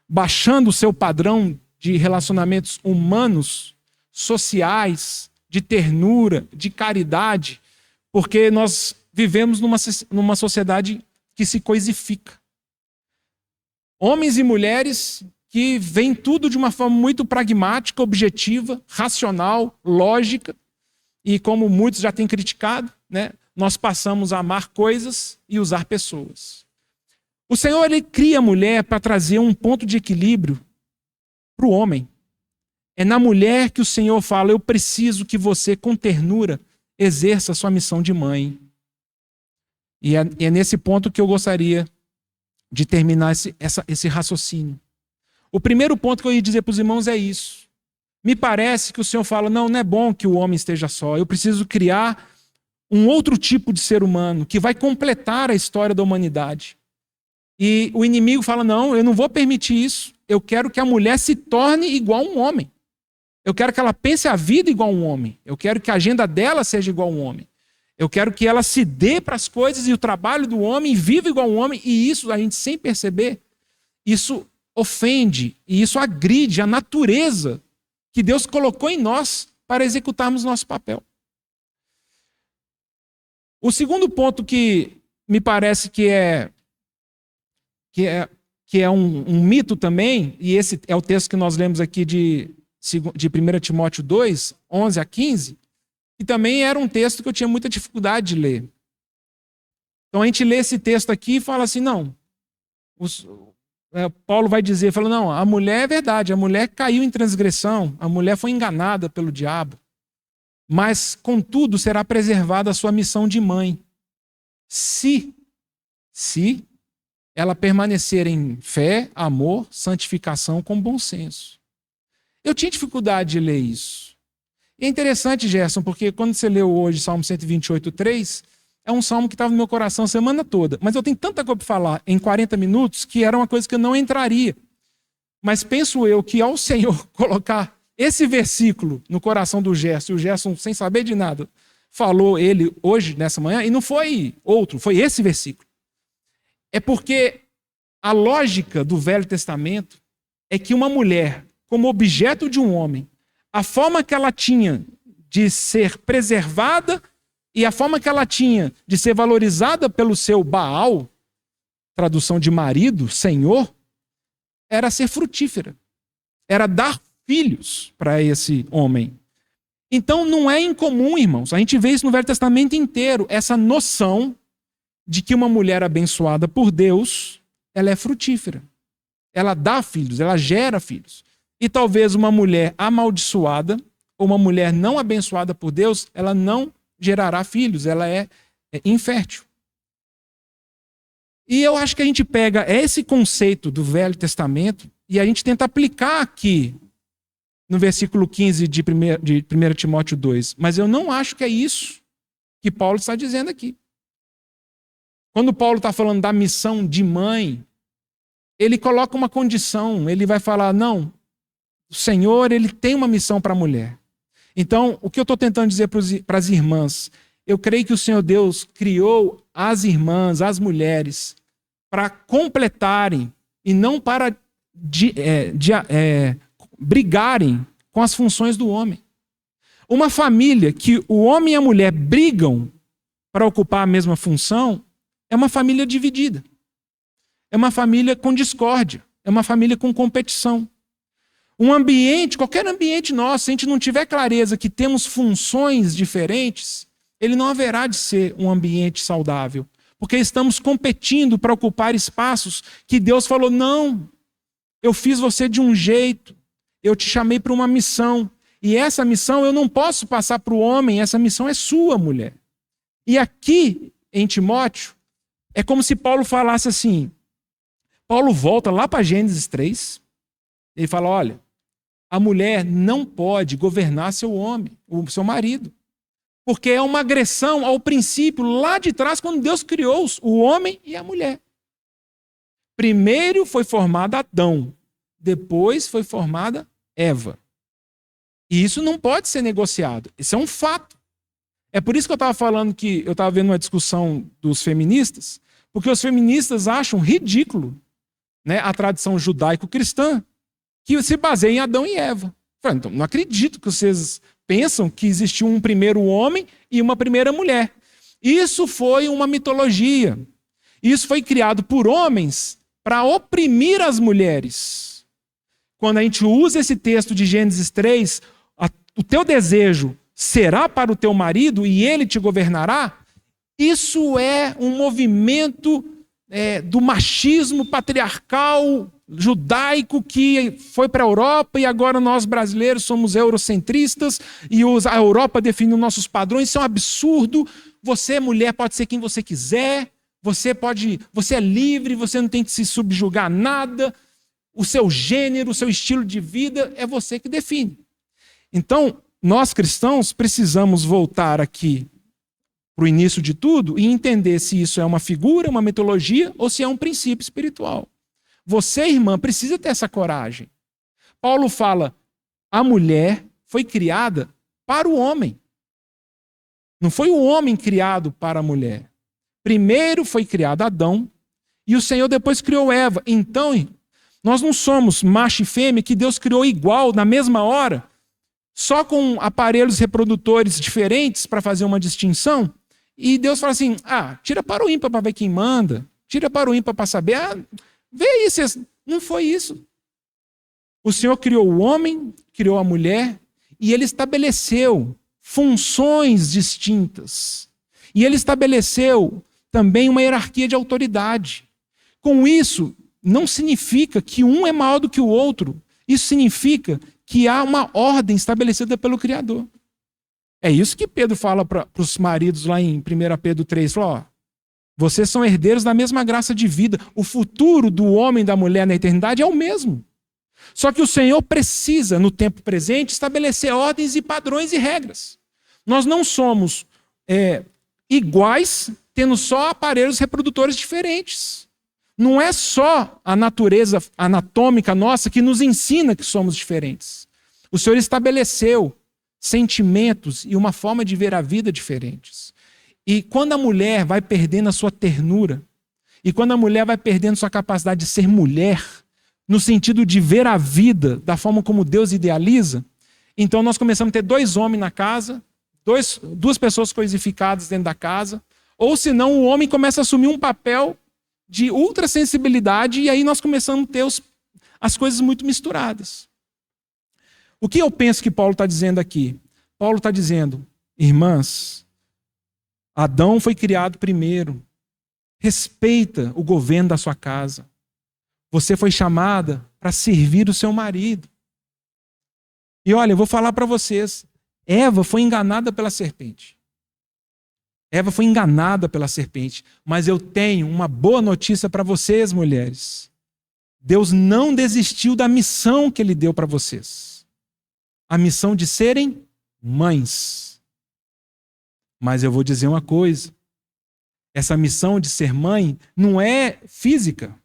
baixando o seu padrão de relacionamentos humanos, sociais, de ternura, de caridade, porque nós vivemos numa sociedade que se coisifica. Homens e mulheres que veem tudo de uma forma muito pragmática, objetiva, racional, lógica, e como muitos já têm criticado, né, nós passamos a amar coisas e usar pessoas. O Senhor, ele cria a mulher para trazer um ponto de equilíbrio para o homem. É na mulher que o Senhor fala, eu preciso que você, com ternura, exerça a sua missão de mãe. E é nesse ponto que eu gostaria de terminar esse raciocínio. O primeiro ponto que eu ia dizer para os irmãos é isso. Me parece que o Senhor fala, não é bom que o homem esteja só. Eu preciso criar um outro tipo de ser humano que vai completar a história da humanidade. E o inimigo fala, não, eu não vou permitir isso. Eu quero que a mulher se torne igual a um homem. Eu quero que ela pense a vida igual a um homem. Eu quero que a agenda dela seja igual a um homem. Eu quero que ela se dê para as coisas e o trabalho do homem viva igual a um homem. E isso, a gente sem perceber, isso ofende e isso agride a natureza que Deus colocou em nós para executarmos nosso papel. O segundo ponto que me parece que é um mito também, e esse é o texto que nós lemos aqui de 1 Timóteo 2, 11 a 15, que também era um texto que eu tinha muita dificuldade de ler. Então a gente lê esse texto aqui e fala assim, não, Paulo vai dizer, fala, não, a mulher é verdade, a mulher caiu em transgressão, a mulher foi enganada pelo diabo, mas, contudo, será preservada a sua missão de mãe, se ela permanecer em fé, amor, santificação com bom senso. Eu tinha dificuldade de ler isso. E é interessante, Gerson, porque quando você leu hoje Salmo 128:3, é um salmo que estava no meu coração a semana toda. Mas eu tenho tanta coisa para falar em 40 minutos que era uma coisa que eu não entraria. Mas penso eu que ao Senhor colocar esse versículo no coração do Gerson, e o Gerson, sem saber de nada, falou ele hoje, nessa manhã, e não foi outro, foi esse versículo. É porque a lógica do Velho Testamento é que uma mulher, como objeto de um homem, a forma que ela tinha de ser preservada e a forma que ela tinha de ser valorizada pelo seu Baal, tradução de marido, senhor, era ser frutífera. Era dar filhos para esse homem. Então não é incomum, irmãos, a gente vê isso no Velho Testamento inteiro, essa noção de que uma mulher abençoada por Deus, ela é frutífera. Ela dá filhos, ela gera filhos. E talvez uma mulher amaldiçoada, ou uma mulher não abençoada por Deus, ela não gerará filhos, ela é infértil. E eu acho que a gente pega esse conceito do Velho Testamento e a gente tenta aplicar aqui no versículo 15 de 1 Timóteo 2. Mas eu não acho que é isso que Paulo está dizendo aqui. Quando Paulo está falando da missão de mãe, ele coloca uma condição, ele vai falar, não, o Senhor, ele tem uma missão para a mulher. Então, o que eu estou tentando dizer para as irmãs, eu creio que o Senhor Deus criou as irmãs, as mulheres, para completarem e não para brigarem com as funções do homem. Uma família que o homem e a mulher brigam para ocupar a mesma função é uma família dividida. É uma família com discórdia. É uma família com competição. Um ambiente, qualquer ambiente nosso, se a gente não tiver clareza que temos funções diferentes, ele não haverá de ser um ambiente saudável. Porque estamos competindo para ocupar espaços que Deus falou, não, eu fiz você de um jeito, eu te chamei para uma missão. E essa missão eu não posso passar para o homem, essa missão é sua, mulher. E aqui, em Timóteo, é como se Paulo falasse assim, Paulo volta lá para Gênesis 3, ele fala, olha, a mulher não pode governar seu homem, o seu marido, porque é uma agressão ao princípio lá de trás, quando Deus criou o homem e a mulher. Primeiro foi formada Adão, depois foi formada Eva. E isso não pode ser negociado, isso é um fato. É por isso que eu estava falando que eu estava vendo uma discussão dos feministas, porque os feministas acham ridículo, né, a tradição judaico-cristã, que se baseia em Adão e Eva. Então, não acredito que vocês pensam que existiu um primeiro homem e uma primeira mulher. Isso foi uma mitologia. Isso foi criado por homens para oprimir as mulheres. Quando a gente usa esse texto de Gênesis 3, o teu desejo será para o teu marido e ele te governará, isso é um movimento do machismo patriarcal judaico que foi para a Europa e agora nós brasileiros somos eurocentristas e a Europa define os nossos padrões. Isso é um absurdo. Você, mulher, pode ser quem você quiser, você é livre, você não tem que se subjugar a nada, o seu gênero, o seu estilo de vida é você que define. Então, nós cristãos precisamos voltar aqui para o início de tudo e entender se isso é uma figura, uma mitologia ou se é um princípio espiritual. Você, irmã, precisa ter essa coragem. Paulo fala, a mulher foi criada para o homem. Não foi o homem criado para a mulher. Primeiro foi criado Adão e o Senhor depois criou Eva. Então, nós não somos macho e fêmea que Deus criou igual, na mesma hora, só com aparelhos reprodutores diferentes para fazer uma distinção. E Deus fala assim, tira para o ímpar para ver quem manda, tira para o ímpar para saber, vê isso. Não foi isso. O Senhor criou o homem, criou a mulher, e ele estabeleceu funções distintas. E ele estabeleceu também uma hierarquia de autoridade. Com isso, não significa que um é maior do que o outro. Isso significa que há uma ordem estabelecida pelo Criador. É isso que Pedro fala para os maridos lá em 1 Pedro 3. Fala, vocês são herdeiros da mesma graça de vida. O futuro do homem e da mulher na eternidade é o mesmo. Só que o Senhor precisa, no tempo presente, estabelecer ordens e padrões e regras. Nós não somos iguais, tendo só aparelhos reprodutores diferentes. Não é só a natureza anatômica nossa que nos ensina que somos diferentes. O Senhor estabeleceu sentimentos e uma forma de ver a vida diferentes. E quando a mulher vai perdendo a sua ternura, e quando a mulher vai perdendo sua capacidade de ser mulher, no sentido de ver a vida da forma como Deus idealiza, então nós começamos a ter 2 homens na casa, duas pessoas coisificadas dentro da casa, ou senão o homem começa a assumir um papel de ultrassensibilidade e aí nós começamos a ter as coisas muito misturadas. O que eu penso que Paulo está dizendo aqui? Paulo está dizendo, irmãs, Adão foi criado primeiro. Respeita o governo da sua casa. Você foi chamada para servir o seu marido. E olha, eu vou falar para vocês, Eva foi enganada pela serpente. Eva foi enganada pela serpente. Mas eu tenho uma boa notícia para vocês, mulheres. Deus não desistiu da missão que Ele deu para vocês. A missão de serem mães. Mas eu vou dizer uma coisa. Essa missão de ser mãe não é física.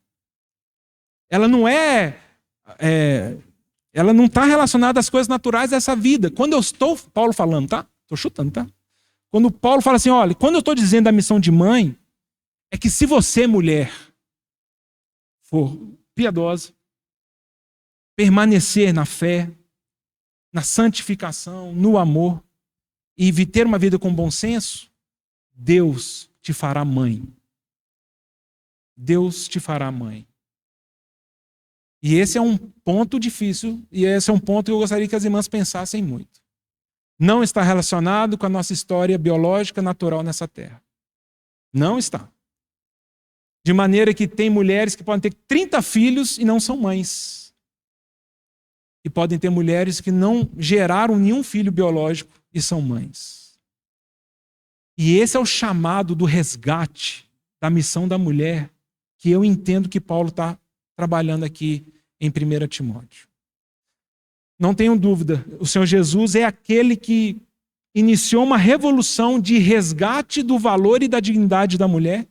Ela não ela não está relacionada às coisas naturais dessa vida. Quando eu estou, Paulo falando, tá? Estou chutando, tá? Quando Paulo fala assim, olha, quando eu estou dizendo a missão de mãe, é que se você, mulher, for piedosa, permanecer na fé, na santificação, no amor, e ter uma vida com bom senso, Deus te fará mãe. Deus te fará mãe. E esse é um ponto difícil, e esse é um ponto que eu gostaria que as irmãs pensassem muito. Não está relacionado com a nossa história biológica natural nessa terra. Não está. De maneira que tem mulheres que podem ter 30 filhos e não são mães. E podem ter mulheres que não geraram nenhum filho biológico e são mães. E esse é o chamado do resgate da missão da mulher, que eu entendo que Paulo está trabalhando aqui em 1 Timóteo. Não tenham dúvida, o Senhor Jesus é aquele que iniciou uma revolução de resgate do valor e da dignidade da mulher,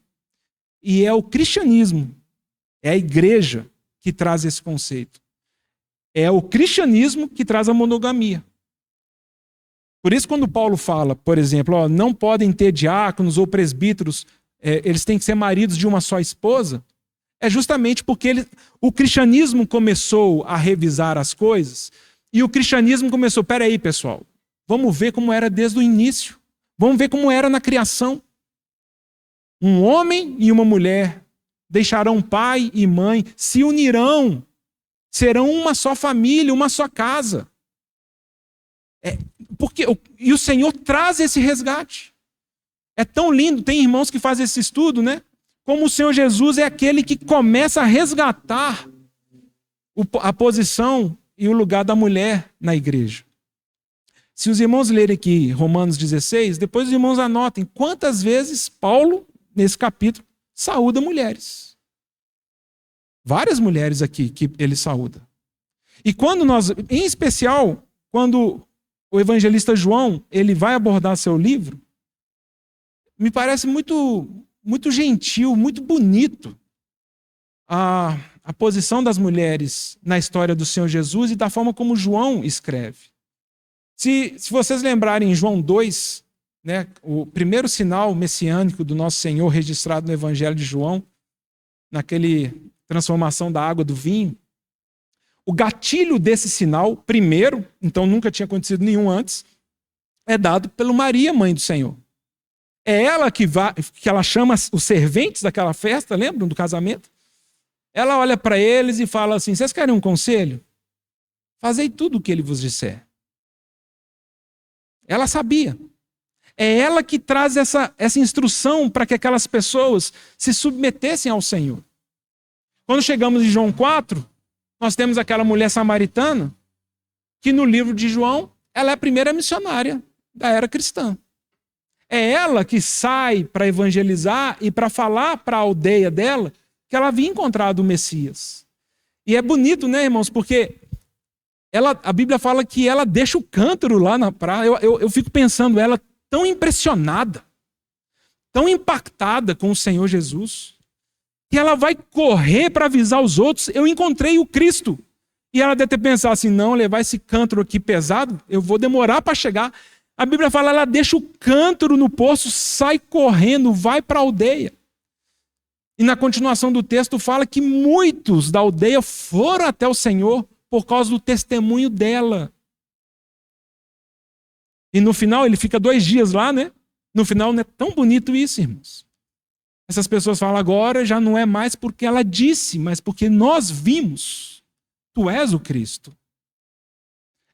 e é o cristianismo, é a igreja que traz esse conceito. É o cristianismo que traz a monogamia. Por isso, quando Paulo fala, por exemplo, não podem ter diáconos ou presbíteros, eles têm que ser maridos de uma só esposa, é justamente porque o cristianismo começou a revisar as coisas, e o cristianismo começou, peraí, pessoal, vamos ver como era desde o início, vamos ver como era na criação. Um homem e uma mulher deixarão pai e mãe, se unirão, serão uma só família, uma só casa. E o Senhor traz esse resgate. É tão lindo, tem irmãos que fazem esse estudo, né? Como o Senhor Jesus é aquele que começa a resgatar a posição e o lugar da mulher na igreja. Se os irmãos lerem aqui Romanos 16, depois os irmãos anotem quantas vezes Paulo, nesse capítulo, saúda mulheres. Várias mulheres aqui que ele saúda. E quando em especial, quando o evangelista João, ele vai abordar seu livro, me parece muito, muito gentil, muito bonito a posição das mulheres na história do Senhor Jesus e da forma como João escreve. Se vocês lembrarem em João 2, né, o primeiro sinal messiânico do nosso Senhor registrado no Evangelho de João, naquele transformação da água do vinho, o gatilho desse sinal, primeiro, então nunca tinha acontecido nenhum antes, é dado pela Maria, mãe do Senhor. É ela que ela chama os serventes daquela festa, lembram do casamento? Ela olha para eles e fala assim, vocês querem um conselho? Fazei tudo o que ele vos disser. Ela sabia. É ela que traz essa instrução para que aquelas pessoas se submetessem ao Senhor. Quando chegamos em João 4, nós temos aquela mulher samaritana, que no livro de João, ela é a primeira missionária da era cristã. É ela que sai para evangelizar e para falar para a aldeia dela que ela havia encontrado o Messias. E é bonito, né, irmãos? Porque a Bíblia fala que ela deixa o cântaro lá na praia. Eu fico pensando, ela tão impressionada, tão impactada com o Senhor Jesus, que ela vai correr para avisar os outros, eu encontrei o Cristo. E ela deve ter pensado assim, não, levar esse cântaro aqui pesado, eu vou demorar para chegar. A Bíblia fala, ela deixa o cântaro no poço, sai correndo, vai para a aldeia. E na continuação do texto fala que muitos da aldeia foram até o Senhor por causa do testemunho dela. E no final, ele fica 2 dias lá, né? No final não é tão bonito isso, irmãos. Essas pessoas falam, agora já não é mais porque ela disse, mas porque nós vimos. Tu és o Cristo.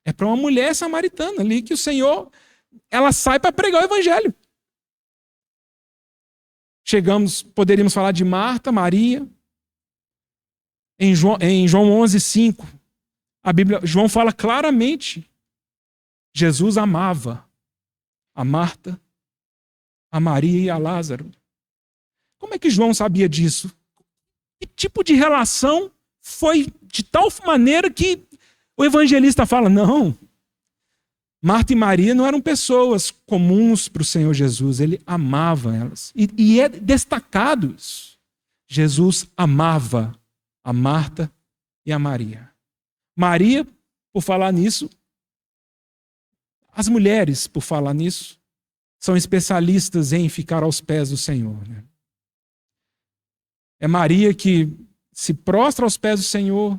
É para uma mulher samaritana ali que o Senhor, ela sai para pregar o evangelho. Poderíamos falar de Marta, Maria. Em João 11:5, João fala claramente, Jesus amava a Marta, a Maria e a Lázaro. Como é que João sabia disso? Que tipo de relação foi de tal maneira que o evangelista fala, não, Marta e Maria não eram pessoas comuns para o Senhor Jesus, ele amava elas. E é destacado isso. Jesus amava a Marta e a Maria. Maria, por falar nisso, as mulheres, por falar nisso, são especialistas em ficar aos pés do Senhor. Né? É Maria que se prostra aos pés do Senhor,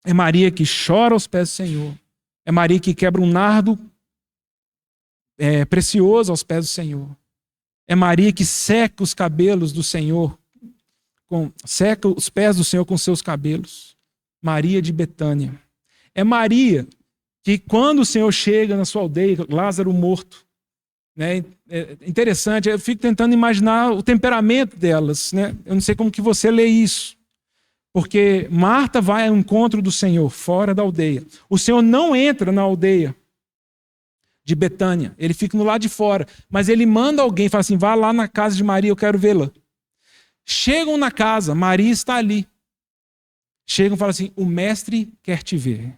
é Maria que chora aos pés do Senhor, é Maria que quebra um nardo precioso aos pés do Senhor. É Maria que seca os cabelos do Senhor, seca os pés do Senhor com seus cabelos. Maria de Betânia. É Maria que quando o Senhor chega na sua aldeia, Lázaro morto, né? É interessante, eu fico tentando imaginar o temperamento delas, né? Eu não sei como que você lê isso. Porque Marta vai ao encontro do Senhor, fora da aldeia. O Senhor não entra na aldeia de Betânia, ele fica no lado de fora. Mas ele manda alguém, fala assim, vá lá na casa de Maria, eu quero vê-la. Chegam na casa, Maria está ali. Chegam e falam assim, o mestre quer te ver.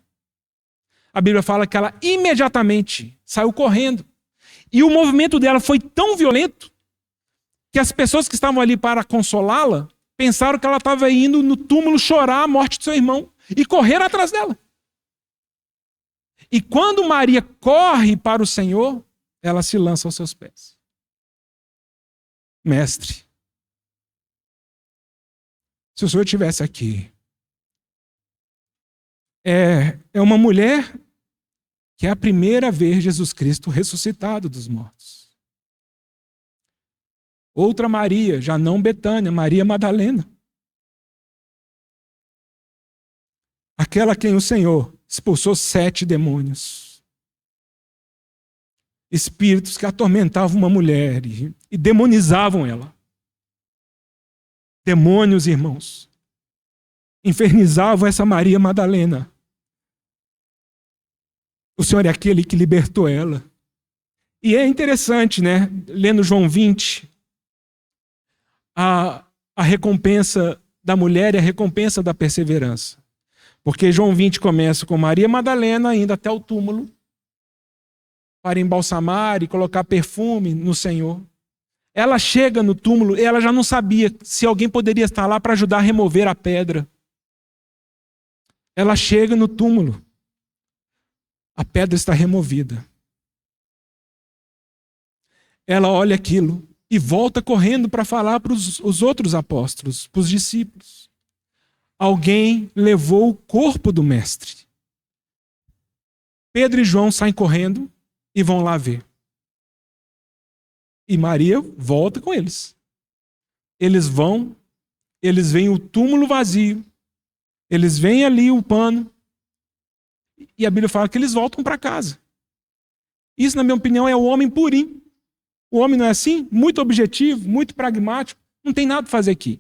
A Bíblia fala que ela imediatamente saiu correndo. E o movimento dela foi tão violento que as pessoas que estavam ali para consolá-la pensaram que ela estava indo no túmulo chorar a morte de seu irmão e correram atrás dela. E quando Maria corre para o Senhor, ela se lança aos seus pés. Mestre, se o Senhor estivesse aqui, é uma mulher que é a primeira a ver Jesus Cristo ressuscitado dos mortos. Outra Maria, já não Betânia, Maria Madalena. Aquela a quem o Senhor expulsou 7 demônios. Espíritos que atormentavam uma mulher e demonizavam ela. Demônios, irmãos. Infernizavam essa Maria Madalena. O Senhor é aquele que libertou ela. E é interessante, né? Lendo João 20, a recompensa da mulher e a recompensa da perseverança. Porque João 20 começa com Maria Madalena indo até o túmulo para embalsamar e colocar perfume no Senhor. Ela chega no túmulo e ela já não sabia se alguém poderia estar lá para ajudar a remover a pedra. Ela chega no túmulo. A pedra está removida. Ela olha aquilo e volta correndo para falar para os outros apóstolos, para os discípulos. Alguém levou o corpo do mestre. Pedro e João saem correndo e vão lá ver. E Maria volta com eles. Eles vão, eles veem o túmulo vazio, eles veem ali o pano, e a Bíblia fala que eles voltam para casa. Isso, na minha opinião, é o homem purinho. O homem não é assim? Muito objetivo, muito pragmático. Não tem nada para fazer aqui.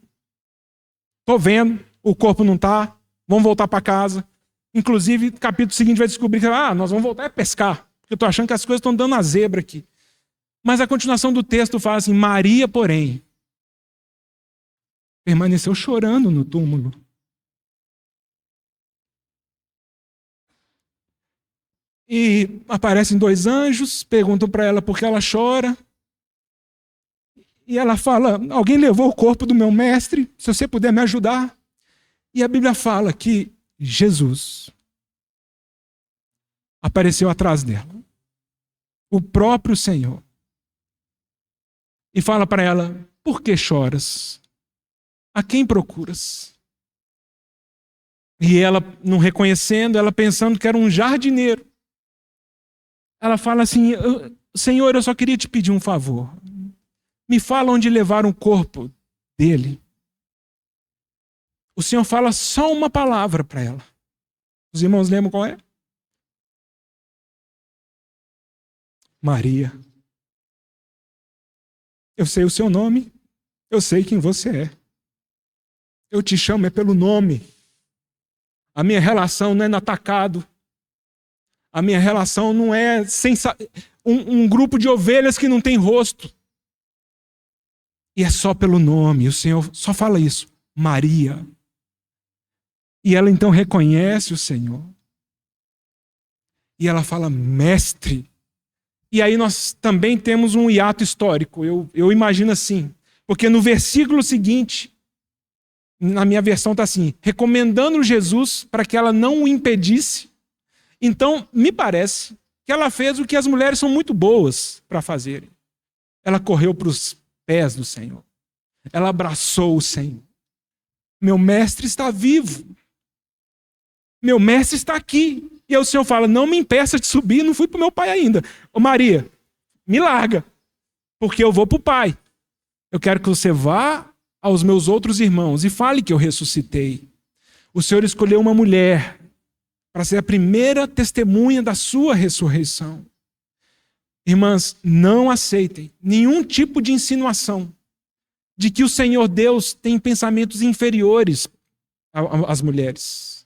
Estou vendo, o corpo não está, vamos voltar para casa. Inclusive, no capítulo seguinte vai descobrir que nós vamos voltar a pescar. Porque eu estou achando que as coisas estão dando a zebra aqui. Mas a continuação do texto fala assim, Maria, porém, permaneceu chorando no túmulo. E aparecem 2 anjos, perguntam para ela por que ela chora. E ela fala, alguém levou o corpo do meu mestre, se você puder me ajudar. E a Bíblia fala que Jesus apareceu atrás dela. O próprio Senhor. E fala para ela, por que choras? A quem procuras? E ela, não reconhecendo, ela pensando que era um jardineiro. Ela fala assim, Senhor, eu só queria te pedir um favor. Me fala onde levaram o corpo dele. O Senhor fala só uma palavra para ela. Os irmãos lembram qual é? Maria. Eu sei o seu nome, eu sei quem você é. Eu te chamo pelo nome. A minha relação não é no atacado. A minha relação não é um grupo de ovelhas que não tem rosto. E é só pelo nome. O Senhor só fala isso. Maria. E ela então reconhece o Senhor. E ela fala, mestre. E aí nós também temos um hiato histórico. Eu imagino assim. Porque no versículo seguinte, na minha versão está assim, recomendando Jesus para que ela não o impedisse. Então, me parece que ela fez o que as mulheres são muito boas para fazerem. Ela correu para os pés do Senhor. Ela abraçou o Senhor. Meu mestre está vivo. Meu mestre está aqui. E aí o Senhor fala, não me impeça de subir, não fui para o meu pai ainda. Ô Maria, me larga, porque eu vou para o pai. Eu quero que você vá aos meus outros irmãos e fale que eu ressuscitei. O Senhor escolheu uma mulher para ser a primeira testemunha da sua ressurreição. Irmãs, não aceitem nenhum tipo de insinuação de que o Senhor Deus tem pensamentos inferiores as mulheres.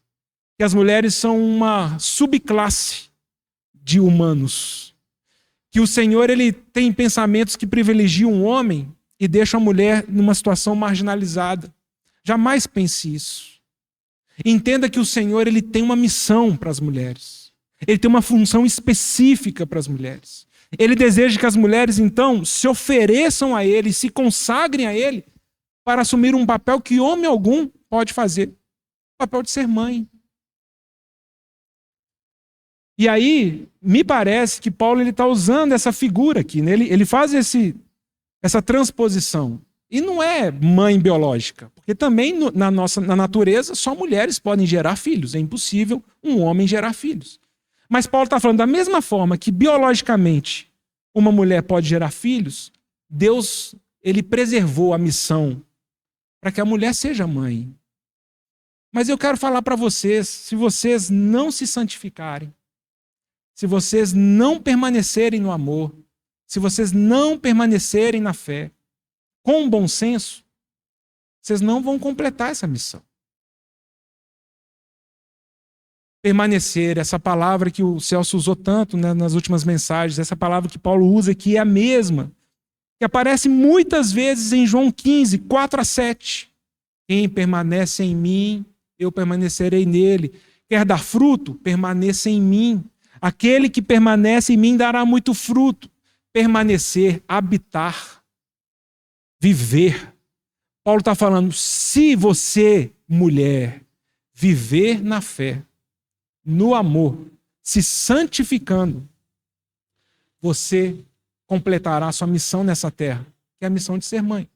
Que as mulheres são uma subclasse de humanos. Que o Senhor ele tem pensamentos que privilegiam o homem e deixam a mulher numa situação marginalizada. Jamais pense isso. Entenda que o Senhor ele tem uma missão para as mulheres. Ele tem uma função específica para as mulheres. Ele deseja que as mulheres, então, se ofereçam a Ele, se consagrem a Ele, para assumir um papel que homem algum pode fazer. O papel de ser mãe. E aí, me parece que Paulo está usando essa figura aqui. Né? Ele faz essa transposição. E não é mãe biológica. Porque também na natureza, só mulheres podem gerar filhos. É impossível um homem gerar filhos. Mas Paulo está falando da mesma forma que biologicamente uma mulher pode gerar filhos, Deus ele preservou a missão para que a mulher seja mãe. Mas eu quero falar para vocês, se vocês não se santificarem, se vocês não permanecerem no amor, se vocês não permanecerem na fé, com bom senso, vocês não vão completar essa missão. Permanecer, essa palavra que o Celso usou tanto, né, nas últimas mensagens, essa palavra que Paulo usa aqui é a mesma, que aparece muitas vezes em João 15, 4-7. Quem permanece em mim, eu permanecerei nele. Quer dar fruto? Permaneça em mim. Aquele que permanece em mim dará muito fruto. Permanecer, habitar, viver. Paulo está falando, se você, mulher, viver na fé, no amor, se santificando, você completará a sua missão nessa terra, que é a missão de ser mãe.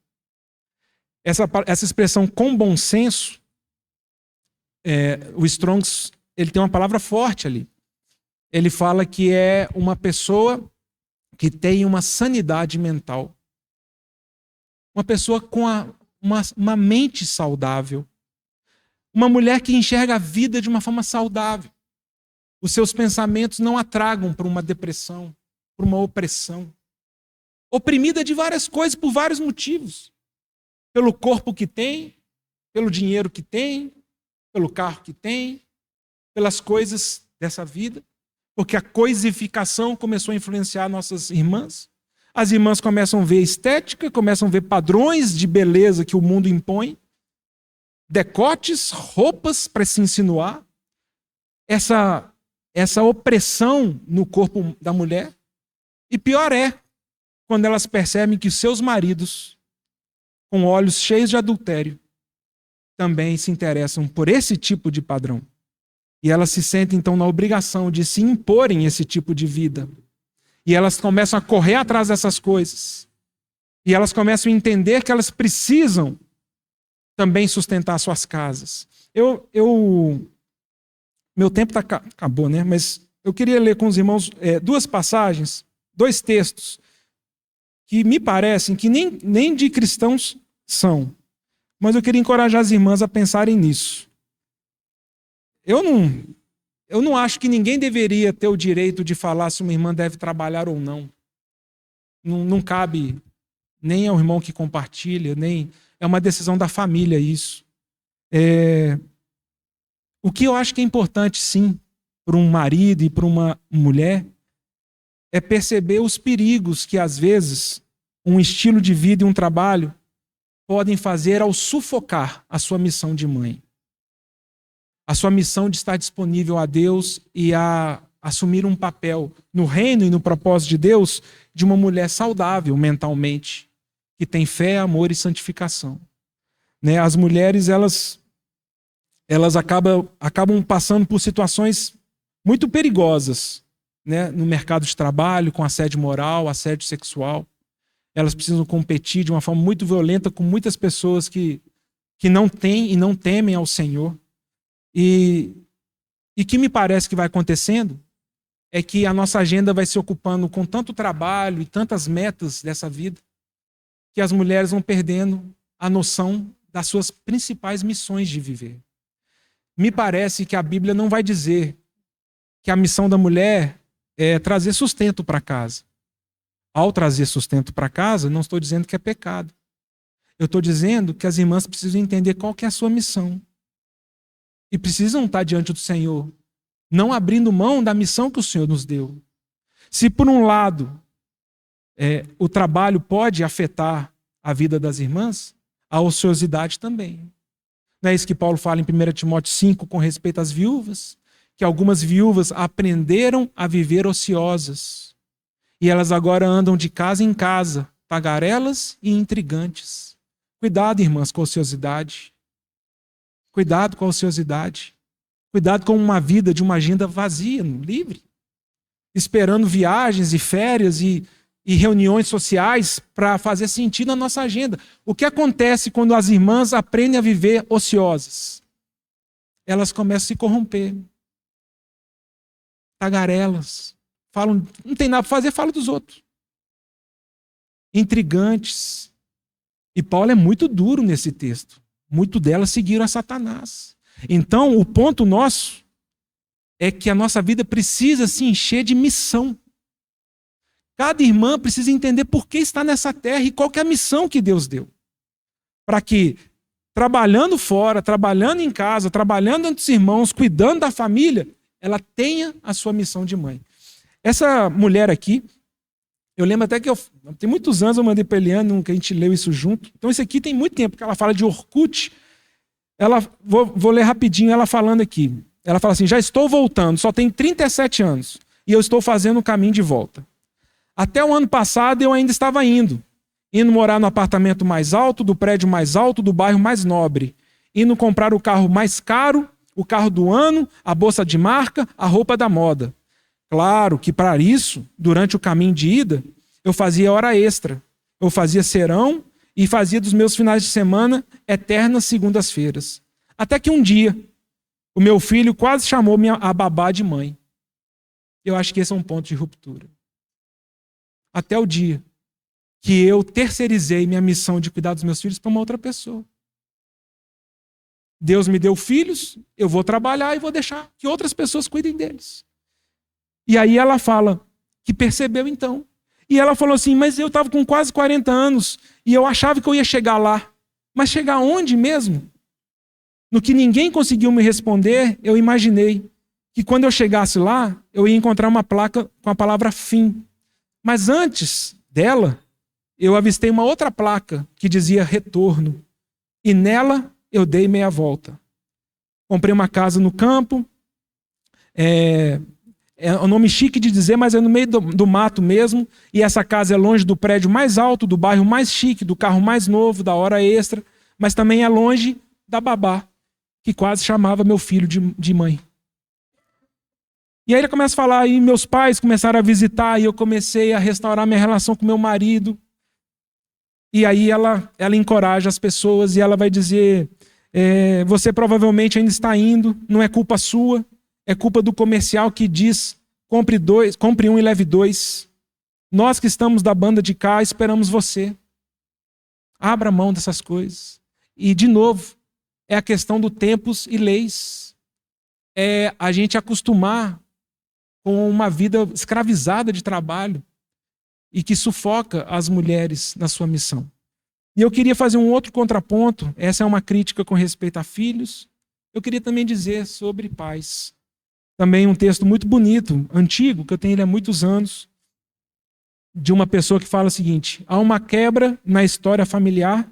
Essa expressão com bom senso, o Strong's, ele tem uma palavra forte ali. Ele fala que é uma pessoa que tem uma sanidade mental. Uma pessoa com uma mente saudável. Uma mulher que enxerga a vida de uma forma saudável. Os seus pensamentos não a tragam para uma depressão, para uma opressão. Oprimida de várias coisas, por vários motivos. Pelo corpo que tem, pelo dinheiro que tem, pelo carro que tem, pelas coisas dessa vida. Porque a coisificação começou a influenciar nossas irmãs. As irmãs começam a ver estética, começam a ver padrões de beleza que o mundo impõe. Decotes, roupas para se insinuar. Essa opressão no corpo da mulher. E pior é quando elas percebem que seus maridos, com olhos cheios de adultério, também se interessam por esse tipo de padrão. E elas se sentem, então, na obrigação de se imporem esse tipo de vida. E elas começam a correr atrás dessas coisas. E elas começam a entender que elas precisam também sustentar suas casas. Meu tempo acabou, né? Mas eu queria ler com os irmãos duas passagens, dois textos, que me parecem que nem de cristãos são. Mas eu queria encorajar as irmãs a pensarem nisso. Eu não acho que ninguém deveria ter o direito de falar se uma irmã deve trabalhar ou não. Não cabe nem ao irmão que compartilha, nem... É uma decisão da família isso. O que eu acho que é importante, sim, para um marido e para uma mulher, é perceber os perigos que, às vezes, um estilo de vida e um trabalho podem fazer ao sufocar a sua missão de mãe. A sua missão de estar disponível a Deus e a assumir um papel no reino e no propósito de Deus de uma mulher saudável mentalmente, que tem fé, amor e santificação. Né? As mulheres, elas acabam passando por situações muito perigosas, né? No mercado de trabalho, com assédio moral, assédio sexual. Elas precisam competir de uma forma muito violenta com muitas pessoas que não têm e não temem ao Senhor. E que me parece que vai acontecendo é que a nossa agenda vai se ocupando com tanto trabalho e tantas metas dessa vida que as mulheres vão perdendo a noção das suas principais missões de viver. Me parece que a Bíblia não vai dizer que a missão da mulher é trazer sustento para casa. Ao trazer sustento para casa, não estou dizendo que é pecado. Eu estou dizendo que as irmãs precisam entender qual que é a sua missão. e precisam estar diante do Senhor, não abrindo mão da missão que o Senhor nos deu. Se por um lado o trabalho pode afetar a vida das irmãs, a ociosidade também. Não é isso que Paulo fala em 1 Timóteo 5 com respeito às viúvas? Que algumas viúvas aprenderam a viver ociosas. E elas agora andam de casa em casa, tagarelas e intrigantes. Cuidado, irmãs, com a ociosidade. Cuidado com a ociosidade. Cuidado com uma vida de uma agenda vazia, livre. Esperando viagens e férias e reuniões sociais para fazer sentido na nossa agenda. O que acontece quando as irmãs aprendem a viver ociosas? Elas começam a se corromper. Tagarelas. Falam, não tem nada para fazer, fala dos outros. Intrigantes. E Paulo é muito duro nesse texto. Muito delas seguiram a Satanás. Então, o ponto nosso é que a nossa vida precisa se encher de missão. Cada irmã precisa entender por que está nessa terra e qual que é a missão que Deus deu. Para que, trabalhando fora, trabalhando em casa, trabalhando entre os irmãos, cuidando da família, ela tenha a sua missão de mãe. Essa mulher aqui, eu lembro até que tem muitos anos eu mandei para a Eliane, que a gente leu isso junto. Então isso aqui tem muito tempo, porque ela fala de Orkut. Vou ler rapidinho ela falando aqui. Ela fala assim, já estou voltando, só tenho 37 anos e eu estou fazendo o caminho de volta. Até o ano passado eu ainda estava indo morar no apartamento mais alto, do prédio mais alto, do bairro mais nobre, indo comprar o carro mais caro, o carro do ano, a bolsa de marca, a roupa da moda. Claro que para isso, durante o caminho de ida, eu fazia hora extra, eu fazia serão e fazia dos meus finais de semana eternas segundas-feiras. Até que um dia, o meu filho quase chamou a babá de mãe. Eu acho que esse é um ponto de ruptura. Até o dia que eu terceirizei minha missão de cuidar dos meus filhos para uma outra pessoa. Deus me deu filhos, eu vou trabalhar e vou deixar que outras pessoas cuidem deles. E aí ela fala que percebeu então. E ela falou assim, mas eu estava com quase 40 anos e eu achava que eu ia chegar lá. Mas chegar onde mesmo? No que ninguém conseguiu me responder, eu imaginei que quando eu chegasse lá, eu ia encontrar uma placa com a palavra fim. Mas antes dela, eu avistei uma outra placa que dizia retorno. E nela eu dei meia volta. Comprei uma casa no campo. É um nome chique de dizer, mas é no meio do mato mesmo. E essa casa é longe do prédio mais alto, do bairro mais chique, do carro mais novo, da hora extra. Mas também é longe da babá, que quase chamava meu filho de mãe. E aí ele começa a falar, e meus pais começaram a visitar, e eu comecei a restaurar minha relação com meu marido. E aí ela encoraja as pessoas, e ela vai dizer, você provavelmente ainda está indo, não é culpa sua, é culpa do comercial que diz, compre um e leve dois. Nós que estamos da banda de cá, esperamos você. Abra mão dessas coisas. E, de novo, é a questão do tempos e leis. É a gente acostumar com uma vida escravizada de trabalho e que sufoca as mulheres na sua missão. E eu queria fazer um outro contraponto. Essa é uma crítica com respeito a filhos. Eu queria também dizer sobre pais. Também um texto muito bonito, antigo, que eu tenho ele há muitos anos, de uma pessoa que fala o seguinte: há uma quebra na história familiar,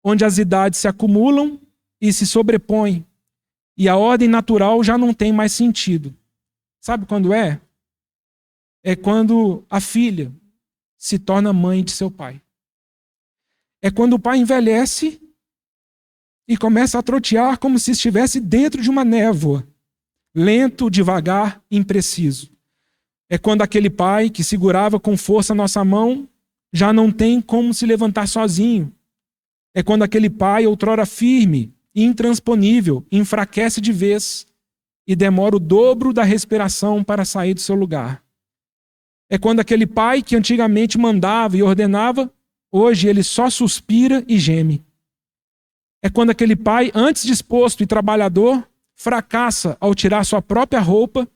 onde as idades se acumulam e se sobrepõem, e a ordem natural já não tem mais sentido. Sabe quando é? É quando a filha se torna mãe de seu pai. É quando o pai envelhece e começa a trotear como se estivesse dentro de uma névoa. Lento, devagar, impreciso. É quando aquele pai que segurava com força a nossa mão já não tem como se levantar sozinho. É quando aquele pai, outrora firme e intransponível, enfraquece de vez e demora o dobro da respiração para sair do seu lugar. É quando aquele pai que antigamente mandava e ordenava, hoje ele só suspira e geme. É quando aquele pai, antes disposto e trabalhador, fracassa ao tirar sua própria roupa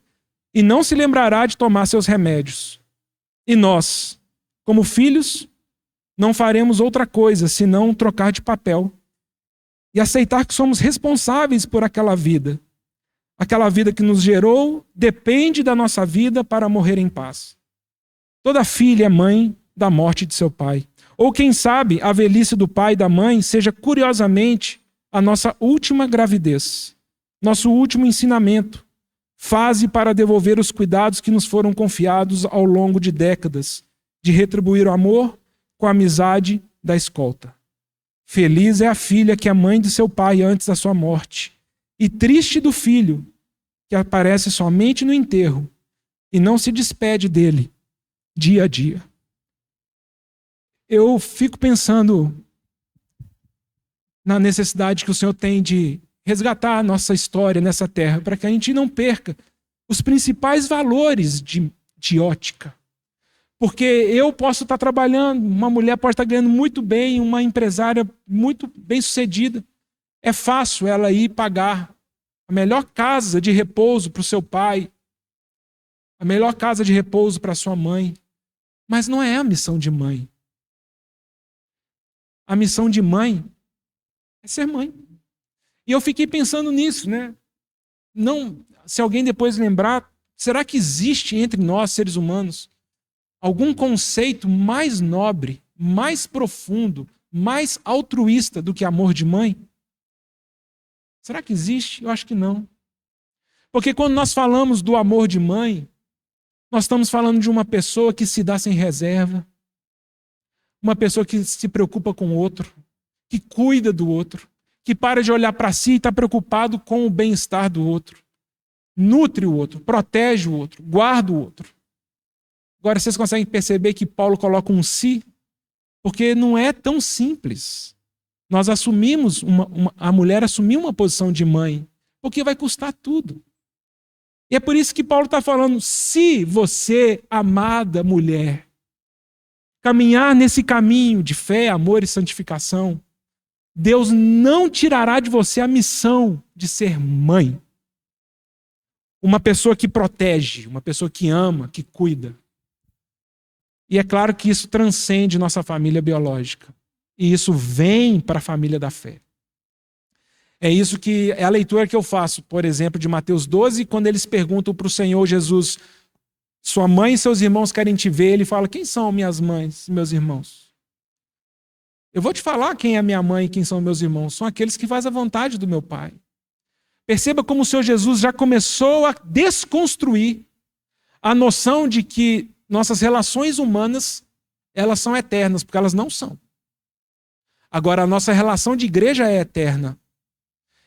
e não se lembrará de tomar seus remédios. E nós, como filhos, não faremos outra coisa senão trocar de papel e aceitar que somos responsáveis por aquela vida, aquela vida que nos gerou, depende da nossa vida para morrer em paz. Toda filha é mãe da morte de seu pai. Ou quem sabe a velhice do pai e da mãe seja curiosamente a nossa última gravidez, nosso último ensinamento, fase para devolver os cuidados que nos foram confiados ao longo de décadas, de retribuir o amor com a amizade da escolta. Feliz é a filha que é mãe de seu pai antes da sua morte, e triste do filho que aparece somente no enterro e não se despede dele dia a dia. Eu fico pensando na necessidade que o Senhor tem de resgatar a nossa história nessa terra, para que a gente não perca os principais valores de ótica. Porque eu posso estar trabalhando, uma mulher pode estar ganhando muito bem, uma empresária muito bem-sucedida. É fácil ela ir pagar a melhor casa de repouso para o seu pai, a melhor casa de repouso para a sua mãe. Mas não é a missão de mãe. A missão de mãe é ser mãe. E eu fiquei pensando nisso, né? Não, se alguém depois lembrar, será que existe entre nós, seres humanos, algum conceito mais nobre, mais profundo, mais altruísta do que amor de mãe? Será que existe? Eu acho que não. Porque quando nós falamos do amor de mãe, nós estamos falando de uma pessoa que se dá sem reserva, uma pessoa que se preocupa com o outro, que cuida do outro, que para de olhar para si e está preocupado com o bem-estar do outro, nutre o outro, protege o outro, guarda o outro. Agora, vocês conseguem perceber que Paulo coloca um si? Porque não é tão simples. Nós assumimos, a mulher assumiu uma posição de mãe, porque vai custar tudo. E é por isso que Paulo está falando, se você, amada mulher, caminhar nesse caminho de fé, amor e santificação, Deus não tirará de você a missão de ser mãe. Uma pessoa que protege, uma pessoa que ama, que cuida. E é claro que isso transcende nossa família biológica. E isso vem para a família da fé. É isso que é a leitura que eu faço, por exemplo, de Mateus 12, quando eles perguntam para o Senhor Jesus, sua mãe e seus irmãos querem te ver, ele fala, quem são minhas mães e meus irmãos? Eu vou te falar quem é minha mãe e quem são meus irmãos. São aqueles que fazem a vontade do meu Pai. Perceba como o Senhor Jesus já começou a desconstruir a noção de que nossas relações humanas, elas são eternas, porque elas não são. Agora, a nossa relação de igreja é eterna.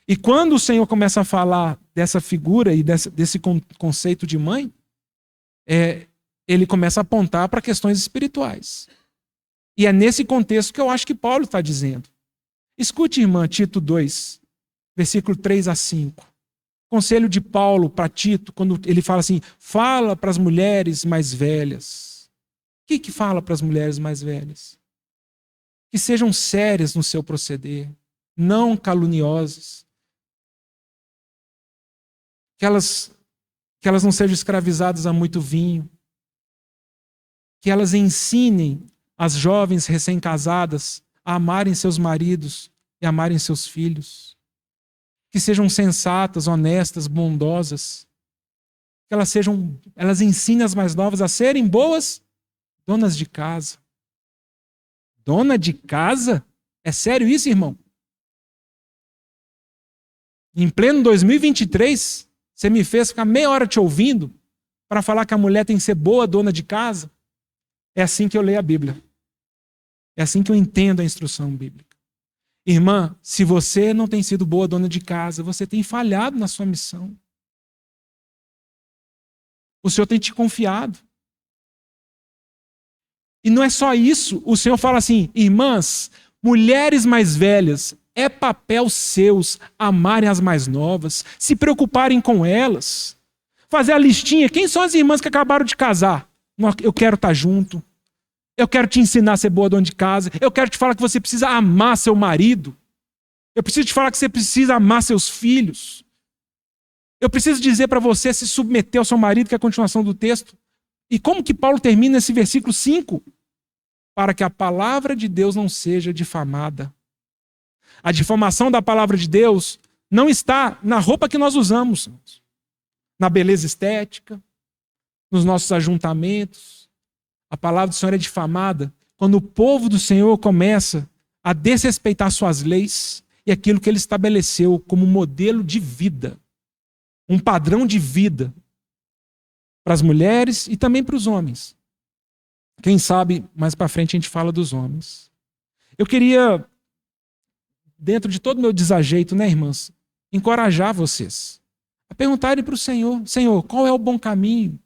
E quando o Senhor começa a falar dessa figura e desse conceito de mãe, ele começa a apontar para questões espirituais. E é nesse contexto que eu acho que Paulo está dizendo. Escute, irmã, Tito 2, versículo 3 a 5. Conselho de Paulo para Tito, quando ele fala assim, fala para as mulheres mais velhas. O que fala para as mulheres mais velhas? Que sejam sérias no seu proceder, não caluniosas. Que elas não sejam escravizadas a muito vinho. Que elas ensinem as jovens recém-casadas a amarem seus maridos e amarem seus filhos. Que sejam sensatas, honestas, bondosas. Que elas ensinem as mais novas a serem boas donas de casa. Dona de casa? É sério isso, irmão? Em pleno 2023, você me fez ficar meia hora te ouvindo para falar que a mulher tem que ser boa dona de casa? É assim que eu leio a Bíblia. É assim que eu entendo a instrução bíblica. Irmã, se você não tem sido boa dona de casa, você tem falhado na sua missão. O Senhor tem te confiado. E não é só isso. O Senhor fala assim, irmãs, mulheres mais velhas, é papel seus amarem as mais novas, se preocuparem com elas, fazer a listinha. Quem são as irmãs que acabaram de casar? Eu quero estar junto. Eu quero te ensinar a ser boa dona de casa. Eu quero te falar que você precisa amar seu marido. Eu preciso te falar que você precisa amar seus filhos. Eu preciso dizer para você se submeter ao seu marido, que é a continuação do texto. E como que Paulo termina esse versículo 5? Para que a palavra de Deus não seja difamada. A difamação da palavra de Deus não está na roupa que nós usamos, na beleza estética, nos nossos ajuntamentos. A palavra do Senhor é difamada quando o povo do Senhor começa a desrespeitar suas leis e aquilo que ele estabeleceu como modelo de vida, um padrão de vida para as mulheres e também para os homens. Quem sabe mais para frente a gente fala dos homens. Eu queria, dentro de todo o meu desajeito, né, irmãs, encorajar vocês a perguntarem para o Senhor: Senhor, qual é o bom caminho?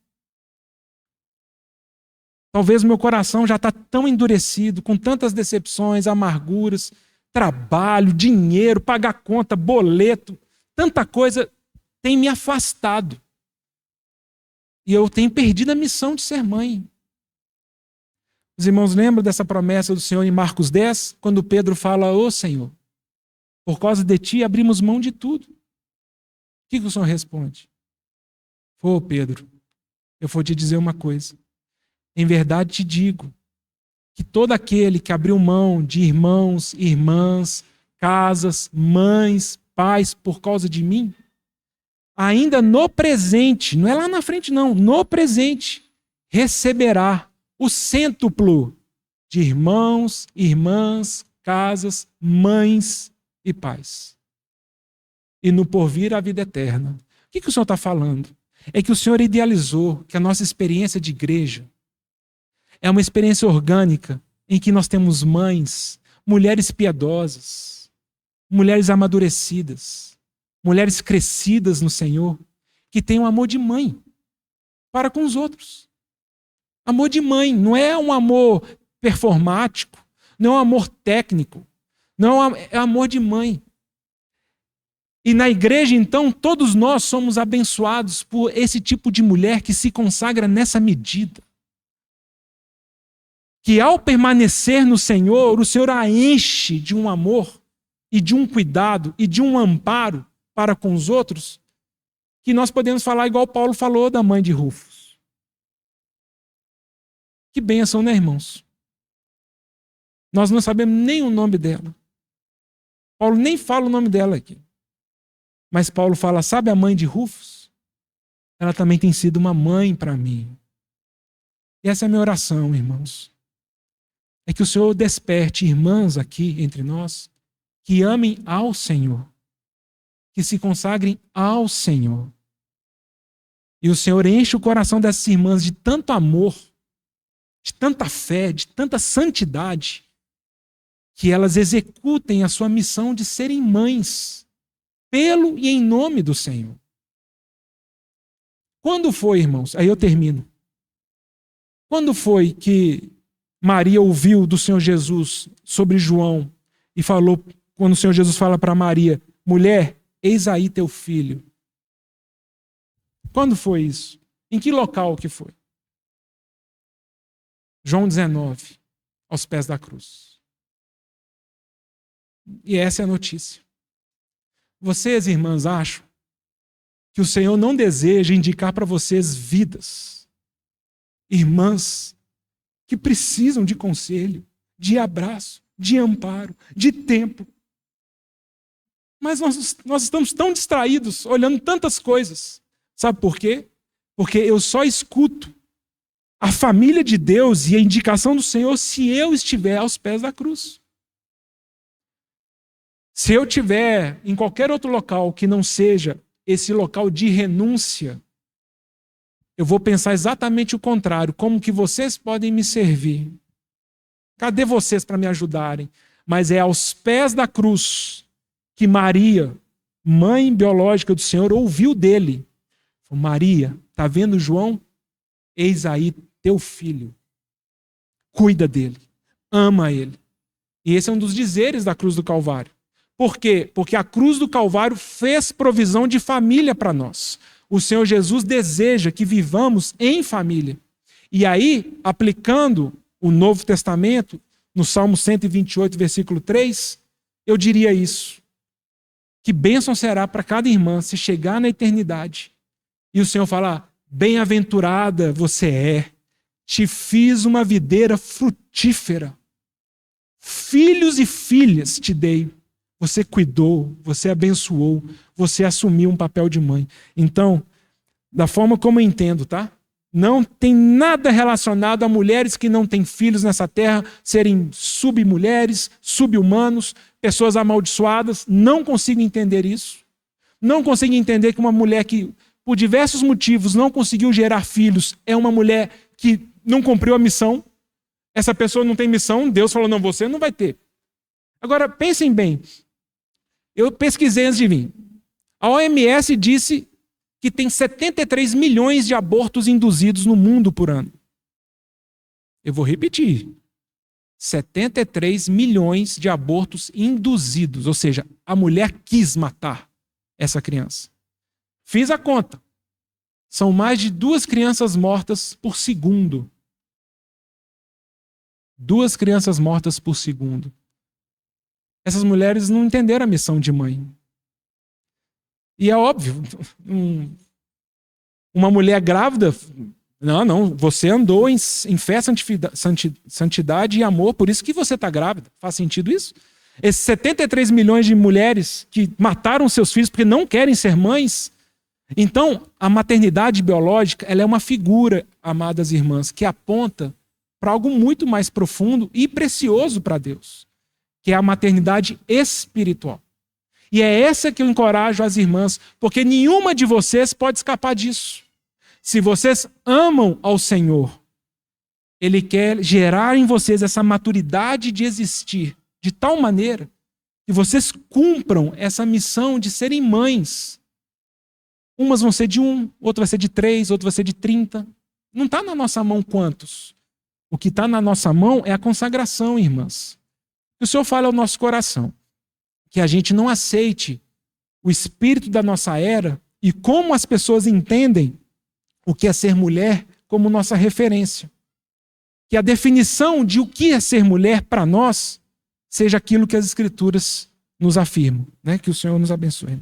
Talvez o meu coração já está tão endurecido, com tantas decepções, amarguras, trabalho, dinheiro, pagar conta, boleto, tanta coisa tem me afastado. E eu tenho perdido a missão de ser mãe. Os irmãos lembram dessa promessa do Senhor em Marcos 10, quando Pedro fala: ô Senhor, por causa de ti abrimos mão de tudo. O que o Senhor responde? Ô Pedro, eu vou te dizer uma coisa. Em verdade te digo que todo aquele que abriu mão de irmãos, irmãs, casas, mães, pais por causa de mim, ainda no presente, não é lá na frente não, no presente, receberá o cêntuplo de irmãos, irmãs, casas, mães e pais. E no porvir a vida eterna. O que o Senhor está falando? É que o Senhor idealizou que a nossa experiência de igreja é uma experiência orgânica em que nós temos mães, mulheres piedosas, mulheres amadurecidas, mulheres crescidas no Senhor, que têm um amor de mãe para com os outros. Amor de mãe, não é um amor performático, não é um amor técnico, não é amor de mãe. E na igreja, então, todos nós somos abençoados por esse tipo de mulher que se consagra nessa medida. Que ao permanecer no Senhor, o Senhor a enche de um amor e de um cuidado e de um amparo para com os outros, que nós podemos falar igual Paulo falou da mãe de Rufus. Que bênção, né, irmãos? Nós não sabemos nem o nome dela. Paulo nem fala o nome dela aqui. Mas Paulo fala, sabe a mãe de Rufus? Ela também tem sido uma mãe para mim. E essa é a minha oração, irmãos. É que o Senhor desperte irmãs aqui entre nós que amem ao Senhor, que se consagrem ao Senhor. E o Senhor enche o coração dessas irmãs de tanto amor, de tanta fé, de tanta santidade, que elas executem a sua missão de serem mães, pelo e em nome do Senhor. Quando foi, irmãos? Aí eu termino. Quando foi que Maria ouviu do Senhor Jesus sobre João e falou, quando o Senhor Jesus fala para Maria, mulher, eis aí teu filho. Quando foi isso? Em que local que foi? João 19, aos pés da cruz. E essa é a notícia. Vocês, irmãs, acham que o Senhor não deseja indicar para vocês vidas, irmãs, que precisam de conselho, de abraço, de amparo, de tempo. Mas nós estamos tão distraídos, olhando tantas coisas. Sabe por quê? Porque eu só escuto a família de Deus e a indicação do Senhor se eu estiver aos pés da cruz. Se eu estiver em qualquer outro local que não seja esse local de renúncia, eu vou pensar exatamente o contrário. Como que vocês podem me servir? Cadê vocês para me ajudarem? Mas é aos pés da cruz que Maria, mãe biológica do Senhor, ouviu dele. Falou, Maria, está vendo João? Eis aí teu filho. Cuida dele. Ama ele. E esse é um dos dizeres da cruz do Calvário. Por quê? Porque a cruz do Calvário fez provisão de família para nós. O Senhor Jesus deseja que vivamos em família. E aí, aplicando o Novo Testamento, no Salmo 128, versículo 3, eu diria isso. Que bênção será para cada irmã se chegar na eternidade e o Senhor falar, bem-aventurada você é, te fiz uma videira frutífera. Filhos e filhas te dei. Você cuidou, você abençoou, você assumiu um papel de mãe. Então, da forma como eu entendo, tá? Não tem nada relacionado a mulheres que não têm filhos nessa terra serem submulheres, subhumanos, pessoas amaldiçoadas. Não consigo entender isso. Não consigo entender que uma mulher que, por diversos motivos, não conseguiu gerar filhos é uma mulher que não cumpriu a missão. Essa pessoa não tem missão, Deus falou, não, você não vai ter. Agora, pensem bem. Eu pesquisei antes de vir. A OMS disse que tem 73 milhões de abortos induzidos no mundo por ano. Eu vou repetir. 73 milhões de abortos induzidos, ou seja, a mulher quis matar essa criança. Fiz a conta. São mais de 2 crianças mortas por segundo. 2 crianças mortas por segundo. Essas mulheres não entenderam a missão de mãe. E é óbvio, uma mulher grávida, não, você andou em fé, santidade e amor, por isso que você está grávida. Faz sentido isso? Esses 73 milhões de mulheres que mataram seus filhos porque não querem ser mães. Então, a maternidade biológica, ela é uma figura, amadas irmãs, que aponta para algo muito mais profundo e precioso para Deus, que é a maternidade espiritual. E é essa que eu encorajo as irmãs, porque nenhuma de vocês pode escapar disso. Se vocês amam ao Senhor, Ele quer gerar em vocês essa maturidade de existir, de tal maneira que vocês cumpram essa missão de serem mães. Umas vão ser de 1, outra vai ser de 3, outra vai ser de 30. Não está na nossa mão quantos. O que está na nossa mão é a consagração, irmãs. O Senhor fala ao nosso coração que a gente não aceite o espírito da nossa era e como as pessoas entendem o que é ser mulher como nossa referência. Que a definição de o que é ser mulher para nós seja aquilo que as Escrituras nos afirmam. Né? Que o Senhor nos abençoe.